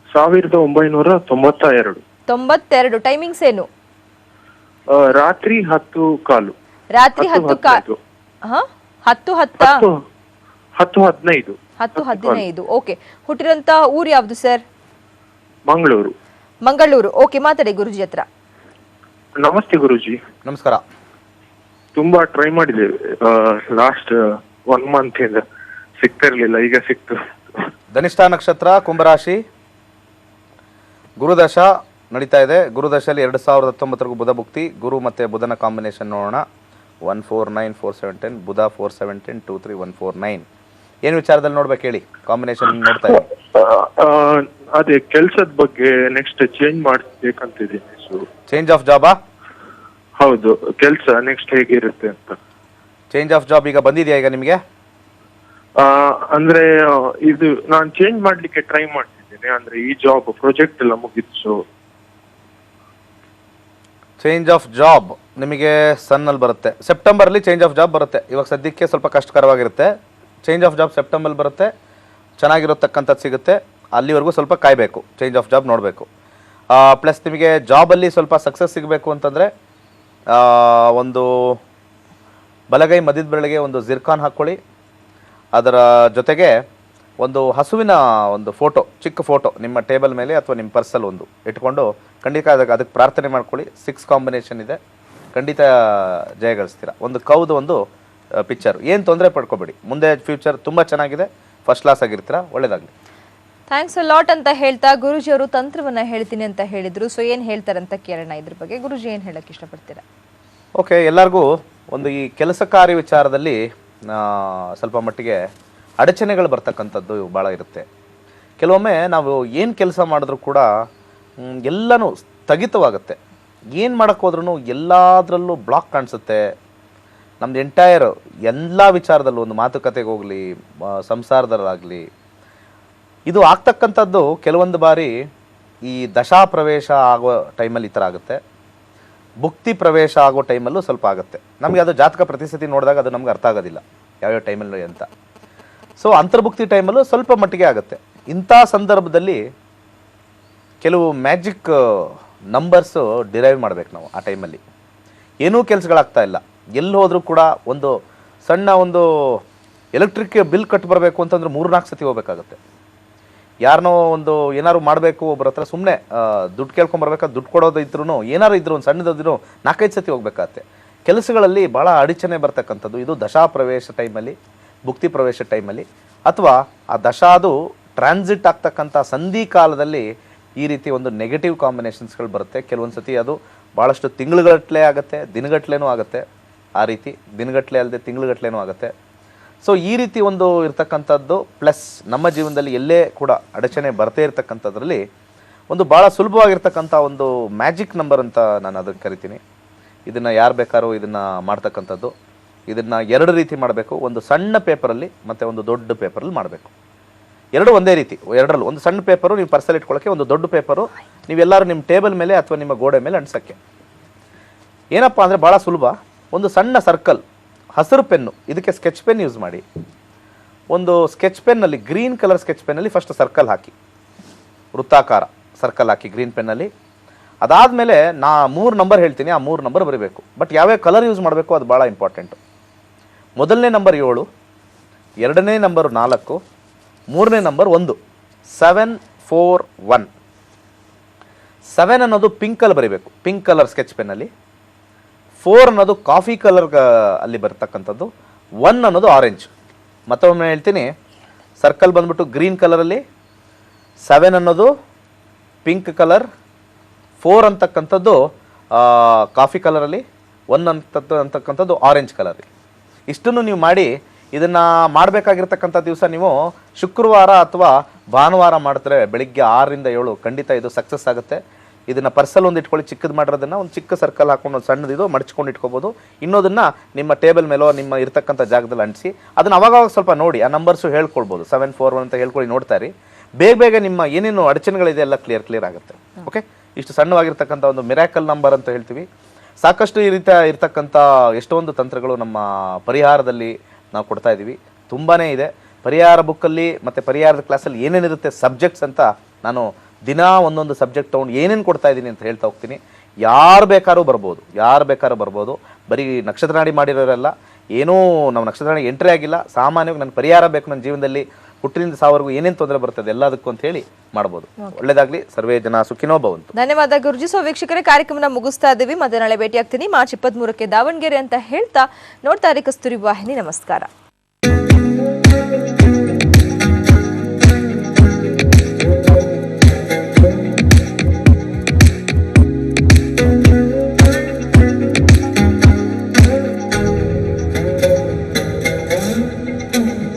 1992. 92. ಟೈಮಿಂಗ್ಸ್ ಏನು? ರಾತ್ರಿ 10:15. ರಾತ್ರಿ 10:15. ಓಕೆ. ಹುಟ್ಟಿರೋಂತ ಊರು ಯಾವ್ದು ಸರ್? ಮಂಗಳೂರು. ಓಕೆ ಮಾತಾಡಿ ಗುರುಜಿ ಹತ್ರ. ನಮಸ್ತೆ ಗುರುಜಿ. ನಮಸ್ಕಾರ. ತುಂಬಾ ಟ್ರೈ ಮಾಡಿದ್ದೇವೆ. ಲಾಸ್ಟ್ 1 ಮಂತ್ ಇಂದ ಸಿಗ್ತಿರ್ಲಿಲ್ಲ, ಈಗ ಸಿಕ್ತು. ಧನಿಷ್ಠ ನಕ್ಷತ್ರ, ಕುಂಭರಾಶಿ. ಗುರುದಶ ನಡೀತಾ ಇದೆ. ಗುರುದಶಲ್ಲಿ 2019 ಬುಧ ಭುಕ್ತಿ. ಗುರು ಮತ್ತು ಬುಧನ ಕಾಂಬಿನೇಷನ್ ನೋಡೋಣ. 1, 4, 9, 4, 7, 10. ಬುಧ 4, 7, 10, 2, 3, 1, 4, 9. ಏನು ವಿಚಾರದಲ್ಲಿ ನೋಡ್ಬೇಕು ಹೇಳಿ? ಕಾಂಬಿನೇಷನ್ ನೋಡ್ತಾ ಇದ್ದೀನಿ. ಅದೇ ಕೆಲ್ಸದ ಬಗ್ಗೆ ನೆಕ್ಸ್ಟ್ ಚೇಂಜ್ ಮಾಡ್ಬೇಕಂತಿದ್ದೀನಿ. ಚೇಂಜ್ ಆಫ್ ಜಾಬಾ? ಹೌದು, ಕೆಲ್ಸ ನೆಕ್ಸ್ಟ್ ಹೇಗಿರುತ್ತೆ ಅಂತ. ಚೇಂಜ್ ಆಫ್ ಜಾಬ್ ಈಗ ಬಂದಿದೆಯಾ ಈಗ ನಿಮಗೆ? ಅಂದ್ರೆ ಇದು ನಾನು ಚೇಂಜ್ ಮಾಡ್ಲಿಕ್ಕೆ ಟ್ರೈ ಮಾಡ್ತಿದ್ದೇನೆ. ಅಂದ್ರೆ ಈ ಜಾಬ್ ಪ್ರಾಜೆಕ್ಟ್ ಎಲ್ಲ ಮುಗಿತ್ತು. ಚೇಂಜ್ ಆಫ್ ಜಾಬ್ ನಿಮಗೆ ಸನ್ನಲ್ಲಿ ಬರುತ್ತೆ. ಸೆಪ್ಟೆಂಬರಲ್ಲಿ ಚೇಂಜ್ ಆಫ್ ಜಾಬ್ ಬರುತ್ತೆ. ಇವಾಗ ಸದ್ಯಕ್ಕೆ ಸ್ವಲ್ಪ ಕಷ್ಟಕರವಾಗಿರುತ್ತೆ. ಚೇಂಜ್ ಆಫ್ ಜಾಬ್ ಸೆಪ್ಟೆಂಬರ್ ಬರುತ್ತೆ. ಚೆನ್ನಾಗಿರತಕ್ಕಂಥದ್ದು ಸಿಗುತ್ತೆ. ಅಲ್ಲಿವರೆಗೂ ಸ್ವಲ್ಪ ಕಾಯಬೇಕು. ಚೇಂಜ್ ಆಫ್ ಜಾಬ್ ನೋಡಬೇಕು. ಪ್ಲಸ್ ನಿಮಗೆ ಜಾಬಲ್ಲಿ ಸ್ವಲ್ಪ ಸಕ್ಸಸ್ ಸಿಗಬೇಕು ಅಂತಂದರೆ ಒಂದು ಬಲಗೈ ಮಧ್ಯದ ಬೆರಳಿಗೆ ಒಂದು ಜಿರ್ಕಾನ್ ಹಾಕ್ಕೊಳ್ಳಿ. ಅದರ ಜೊತೆಗೆ ಒಂದು ಹಸುವಿನ ಒಂದು ಫೋಟೋ, ಚಿಕ್ಕ ಫೋಟೋ ನಿಮ್ಮ ಟೇಬಲ್ ಮೇಲೆ ಅಥವಾ ನಿಮ್ಮ ಪರ್ಸಲ್ಲಿ ಒಂದು ಇಟ್ಕೊಂಡು ಖಂಡಿತ ಅದಕ್ಕೆ ಪ್ರಾರ್ಥನೆ ಮಾಡ್ಕೊಳ್ಳಿ. 6 ಕಾಂಬಿನೇಷನ್ ಇದೆ. ಖಂಡಿತ ಜಯಗಳಿಸ್ತೀರ. ಒಂದು ಕೌದು ಒಂದು ಪಿಕ್ಚರ್. ಏನು ತೊಂದರೆ ಪಡ್ಕೋಬೇಡಿ. ಮುಂದೆ ಫ್ಯೂಚರ್ ತುಂಬ ಚೆನ್ನಾಗಿದೆ. ಫಸ್ಟ್ ಕ್ಲಾಸ್ ಆಗಿರ್ತೀರ. ಒಳ್ಳೇದಾಗಲಿ. ಥ್ಯಾಂಕ್ಸ್ ಅ ಲಾಟ್ ಅಂತ ಹೇಳ್ತಾ ಗುರುಜಿ ಅವರು ತಂತ್ರವನ್ನ ಹೇಳ್ತೀನಿ ಅಂತ ಹೇಳಿದ್ರು. ಸೊ ಏನು ಹೇಳ್ತಾರಂತ ಕೇಳೋಣ ಇದ್ರ ಬಗ್ಗೆ. ಗುರುಜಿ ಏನು ಹೇಳಕ್ಕೆ ಇಷ್ಟಪಡ್ತೀರಾ? ಓಕೆ, ಎಲ್ಲರಿಗೂ ಒಂದು ಈ ಕೆಲಸ ಕಾರ್ಯ ವಿಚಾರದಲ್ಲಿ ಸ್ವಲ್ಪ ಮಟ್ಟಿಗೆ ಅಡಚಣೆಗಳು ಬರ್ತಕ್ಕಂಥದ್ದು ಭಾಳ ಇರುತ್ತೆ. ಕೆಲವೊಮ್ಮೆ ನಾವು ಏನು ಕೆಲಸ ಮಾಡಿದ್ರೂ ಕೂಡ ಎಲ್ಲನೂ ಸ್ಥಗಿತವಾಗುತ್ತೆ. ಏನು ಮಾಡೋಕ್ಕೆ ಹೋದ್ರೂ ಎಲ್ಲದರಲ್ಲೂ ಬ್ಲಾಕ್ ಕಾಣಿಸುತ್ತೆ. ನಮ್ದು ಎಂಟೈರ್ ಎಲ್ಲ ವಿಚಾರದಲ್ಲೂ, ಒಂದು ಮಾತುಕತೆಗೆ ಹೋಗಲಿ, ಸಂಸಾರದಲ್ಲಾಗಲಿ, ಇದು ಆಗ್ತಕ್ಕಂಥದ್ದು ಕೆಲವೊಂದು ಬಾರಿ ಈ ದಶಾ ಪ್ರವೇಶ ಆಗೋ ಟೈಮಲ್ಲಿ ಈ ಥರ ಆಗುತ್ತೆ. ಭುಕ್ತಿ ಪ್ರವೇಶ ಆಗೋ ಟೈಮಲ್ಲೂ ಸ್ವಲ್ಪ ಆಗುತ್ತೆ. ನಮಗೆ ಅದು ಜಾತಕ ಪ್ರತಿಸತಿ ನೋಡಿದಾಗ ಅದು ನಮ್ಗೆ ಅರ್ಥ ಆಗೋದಿಲ್ಲ ಯಾವ್ಯಾವ ಟೈಮಲ್ಲಿ ಅಂತ. ಸೊ ಅಂತರ್ಭುಕ್ತಿ ಟೈಮಲ್ಲೂ ಸ್ವಲ್ಪ ಮಟ್ಟಿಗೆ ಆಗುತ್ತೆ. ಇಂಥ ಸಂದರ್ಭದಲ್ಲಿ ಕೆಲವು ಮ್ಯಾಜಿಕ್ ನಂಬರ್ಸು ಡಿರೈವ್ ಮಾಡಬೇಕು ನಾವು. ಆ ಟೈಮಲ್ಲಿ ಏನೂ ಕೆಲಸಗಳಾಗ್ತಾ ಇಲ್ಲ. ಎಲ್ಲಿ ಹೋದರೂ ಕೂಡ ಒಂದು ಸಣ್ಣ ಒಂದು ಎಲೆಕ್ಟ್ರಿಕ್ ಬಿಲ್ ಕಟ್ಟಿ ಬರಬೇಕು ಅಂತಂದ್ರೆ 3-4 ಸತಿ ಹೋಗ್ಬೇಕಾಗತ್ತೆ. ಯಾರನ್ನೋ ಒಂದು ಏನಾದ್ರು ಮಾಡಬೇಕು, ಒಬ್ಬರ ಹತ್ರ ಸುಮ್ಮನೆ ದುಡ್ಡು ಕೇಳ್ಕೊಂಬರ್ಬೇಕಾದ್ರೆ ದುಡ್ಡು ಕೊಡೋದು ಇದ್ರೂ ಏನಾರು ಇದ್ರು ಒಂದು ಸಣ್ಣದಿದ್ರು 4-5 ಸತಿ ಹೋಗ್ಬೇಕಾಗತ್ತೆ. ಕೆಲಸಗಳಲ್ಲಿ ಭಾಳ ಅಡಚಣೆ ಬರ್ತಕ್ಕಂಥದ್ದು ಇದು ದಶಾ ಪ್ರವೇಶ ಟೈಮಲ್ಲಿ, ಭುಕ್ತಿ ಪ್ರವೇಶ ಟೈಮಲ್ಲಿ, ಅಥವಾ ಆ ದಶಾದು ಟ್ರಾನ್ಸಿಟ್ ಆಗ್ತಕ್ಕಂಥ ಸಂಧಿ ಕಾಲದಲ್ಲಿ ಈ ರೀತಿ ಒಂದು ನೆಗೆಟಿವ್ ಕಾಂಬಿನೇಷನ್ಸ್ಗಳು ಬರುತ್ತೆ. ಕೆಲವೊಂದು ಸತಿ ಅದು ಭಾಳಷ್ಟು ತಿಂಗಳುಗಟ್ಟಲೆ ಆಗುತ್ತೆ, ದಿನಗಟ್ಟಲೆನೂ ಆಗುತ್ತೆ. ಆ ರೀತಿ ದಿನಗಟ್ಟಲೆ ಅಲ್ಲದೆ ತಿಂಗಳುಗಟ್ಟಲೆನೂ ಆಗುತ್ತೆ. ಸೊ ಈ ರೀತಿ ಒಂದು ಇರ್ತಕ್ಕಂಥದ್ದು ಪ್ಲಸ್ ನಮ್ಮ ಜೀವನದಲ್ಲಿ ಎಲ್ಲೇ ಕೂಡ ಅಡಚಣೆ ಬರ್ತೇ ಇರ್ತಕ್ಕಂಥದ್ರಲ್ಲಿ ಒಂದು ಭಾಳ ಸುಲಭವಾಗಿರ್ತಕ್ಕಂಥ ಒಂದು ಮ್ಯಾಜಿಕ್ ನಂಬರ್ ಅಂತ ನಾನು ಅದನ್ನು ಕರಿತೀನಿ. ಇದನ್ನು ಯಾರು ಬೇಕಾದ್ರೂ ಇದನ್ನು ಮಾಡ್ತಕ್ಕಂಥದ್ದು. ಇದನ್ನು 2 ರೀತಿ ಮಾಡಬೇಕು. ಒಂದು ಸಣ್ಣ ಪೇಪರಲ್ಲಿ ಮತ್ತು ಒಂದು ದೊಡ್ಡ ಪೇಪರಲ್ಲಿ ಮಾಡಬೇಕು. 2 ಒಂದೇ ರೀತಿ. 2ರಲ್ಲೂ ಒಂದು ಸಣ್ಣ ಪೇಪರು ನೀವು ಪರ್ಸಲ್ಲಿ ಇಟ್ಕೊಳ್ಳೋಕ್ಕೆ, ಒಂದು ದೊಡ್ಡ ಪೇಪರು ನೀವೆಲ್ಲರೂ ನಿಮ್ಮ ಟೇಬಲ್ ಮೇಲೆ ಅಥವಾ ನಿಮ್ಮ ಗೋಡೆ ಮೇಲೆ ಅಂಟಿಸೋಕ್ಕೆ. ಏನಪ್ಪ ಅಂದರೆ ಭಾಳ ಸುಲಭ. ಒಂದು ಸಣ್ಣ ಸರ್ಕಲ್, ಹಸಿರು ಪೆನ್ನು, ಇದಕ್ಕೆ ಸ್ಕೆಚ್ ಪೆನ್ ಯೂಸ್ ಮಾಡಿ. ಒಂದು ಸ್ಕೆಚ್ ಪೆನ್ನಲ್ಲಿ, ಗ್ರೀನ್ ಕಲರ್ ಸ್ಕೆಚ್ ಪೆನ್ನಲ್ಲಿ ಫಸ್ಟ್ ಸರ್ಕಲ್ ಹಾಕಿ, ವೃತ್ತಾಕಾರ ಸರ್ಕಲ್ ಹಾಕಿ ಗ್ರೀನ್ ಪೆನ್ನಲ್ಲಿ. ಅದಾದಮೇಲೆ ನಾ 3 ನಂಬರ್ ಹೇಳ್ತೀನಿ, ಆ 3 ನಂಬರ್ ಬರೀಬೇಕು. ಬಟ್ ಯಾವ್ಯಾವ ಕಲರ್ ಯೂಸ್ ಮಾಡಬೇಕು ಅದು ಭಾಳ ಇಂಪಾರ್ಟೆಂಟು. ಮೊದಲನೇ ನಂಬರ್ 7, 2ನೇ ನಂಬರ್ 4, 3ನೇ ನಂಬರ್ 1. 7, 4, 1. 7 ಅನ್ನೋದು ಪಿಂಕಲ್ಲಿ ಬರೀಬೇಕು, ಪಿಂಕ್ ಕಲರ್ ಸ್ಕೆಚ್ ಪೆನ್ನಲ್ಲಿ. 4 ಅನ್ನೋದು ಕಾಫಿ ಕಲರ್ ಅಲ್ಲಿ ಬರ್ತಕ್ಕಂಥದ್ದು. 1 ಅನ್ನೋದು ಆರೆಂಜ್. ಮತ್ತೊಮ್ಮೆ ಹೇಳ್ತೀನಿ, ಸರ್ಕಲ್ ಬಂದ್ಬಿಟ್ಟು ಗ್ರೀನ್ ಕಲರಲ್ಲಿ, 7 ಅನ್ನೋದು ಪಿಂಕ್ ಕಲರ್, 4 ಅಂತಕ್ಕಂಥದ್ದು ಕಾಫಿ ಕಲರಲ್ಲಿ, 1 ಅಂತಕ್ಕಂಥದ್ದು ಆರೆಂಜ್ ಕಲರಲ್ಲಿ. ಇಷ್ಟನ್ನು ನೀವು ಮಾಡಿ, ಇದನ್ನು ಮಾಡಬೇಕಾಗಿರ್ತಕ್ಕಂಥ ದಿವಸ ನೀವು ಶುಕ್ರವಾರ ಅಥವಾ ಭಾನುವಾರ ಮಾಡಿದ್ರೆ ಬೆಳಿಗ್ಗೆ 6ರಿಂದ 7 ಖಂಡಿತ ಇದು ಸಕ್ಸಸ್ ಆಗುತ್ತೆ. ಇದನ್ನು ಪರ್ಸಲ್ ಒಂದು ಇಟ್ಕೊಳ್ಳಿ, ಚಿಕ್ಕದು ಮಾಡಿರೋದನ್ನು ಒಂದು ಚಿಕ್ಕ ಸರ್ಕಲ್ ಹಾಕೊಂಡು ಒಂದು ಸಣ್ಣದಿದು ಮಡಚ್ಕೊಂಡು ಇಟ್ಕೋಬೋದು. ಇನ್ನೋದನ್ನು ನಿಮ್ಮ ಟೇಬಲ್ ಮೇಲೋ ನಿಮ್ಮ ಇರ್ತಕ್ಕಂಥ ಜಾಗದಲ್ಲಿ ಅಂಟಿಸಿ ಅದನ್ನು ಅವಾಗ ಸ್ವಲ್ಪ ನೋಡಿ, ಆ ನಂಬರ್ಸು ಹೇಳ್ಕೊಳ್ಬೋದು. 7, 4, 1 ಅಂತ ಹೇಳ್ಕೊಳ್ಳಿ, ನೋಡ್ತಾರೆ. ಬೇಗ ನಿಮ್ಮ ಏನೇನು ಅಡಚಣೆಗಳಿದೆ ಎಲ್ಲ ಕ್ಲಿಯರ್ ಆಗುತ್ತೆ. ಓಕೆ, ಇಷ್ಟು ಸಣ್ಣವಾಗಿರ್ತಕ್ಕಂಥ ಒಂದು ಮಿರಾಕಲ್ ನಂಬರ್ ಅಂತ ಹೇಳ್ತೀವಿ. ಸಾಕಷ್ಟು ಈ ರೀತಿ ಇರ್ತಕ್ಕಂಥ ಎಷ್ಟೊಂದು ತಂತ್ರಗಳು ನಮ್ಮ ಪರಿಹಾರದಲ್ಲಿ ನಾವು ಕೊಡ್ತಾ ಇದ್ದೀವಿ. ತುಂಬಾ ಇದೆ ಪರಿಹಾರ ಬುಕ್ಕಲ್ಲಿ ಮತ್ತು ಪರಿಹಾರದ ಕ್ಲಾಸಲ್ಲಿ ಏನೇನಿರುತ್ತೆ ಸಬ್ಜೆಕ್ಟ್ಸ್ ಅಂತ ನಾನು ದಿನ ಒಂದೊಂದು ಸಬ್ಜೆಕ್ಟ್ ತೊಗೊಂಡು ಏನೇನು ಕೊಡ್ತಾ ಇದ್ದೀನಿ ಅಂತ ಹೇಳ್ತಾ ಹೋಗ್ತೀನಿ. ಯಾರು ಬೇಕಾದ್ರೂ ಬರ್ಬೋದು. ಬರೀ ನಕ್ಷತ್ರ ನಾಡಿ ಮಾಡಿರೋರೆಲ್ಲ, ಏನೂ ನಾವು ನಕ್ಷತ್ರ ನಾಡಿ ಎಂಟ್ರಿ ಆಗಿಲ್ಲ. ಸಾಮಾನ್ಯವಾಗಿ ನನ್ನ ಪರಿಹಾರ ಬೇಕು, ನನ್ನ ಜೀವನದಲ್ಲಿ ಹುಟ್ಟಿನಿಂದ ಸಾವರೆಗೂ ಏನೇನು ತೊಂದರೆ ಬರ್ತದೆ ಎಲ್ಲದಕ್ಕೂ ಅಂತ ಹೇಳಿ ಮಾಡ್ಬೋದು. ಒಳ್ಳೇದಾಗ್ಲಿ, ಸರ್ವೇ ಜನ ಸುಖಿನೋ ಭವಂತು. ಧನ್ಯವಾದ ಗುರುಜಿ. ಸೊ ವೀಕ್ಷಕರೇ, ಕಾರ್ಯಕ್ರಮನ ಮುಗಿಸ್ತಾ ಇದ್ದೀವಿ. ಮತ್ತೆ ನಾಳೆ ಭೇಟಿ ಆಗ್ತೀನಿ ಮಾರ್ಚ್ 23ಕ್ಕೆ ದಾವಣಗೆರೆ ಅಂತ ಹೇಳ್ತಾ ನೋಡ್ತಾ ಇರಿ ಕಸ್ತೂರಿ ವಾಹಿನಿ. ನಮಸ್ಕಾರ.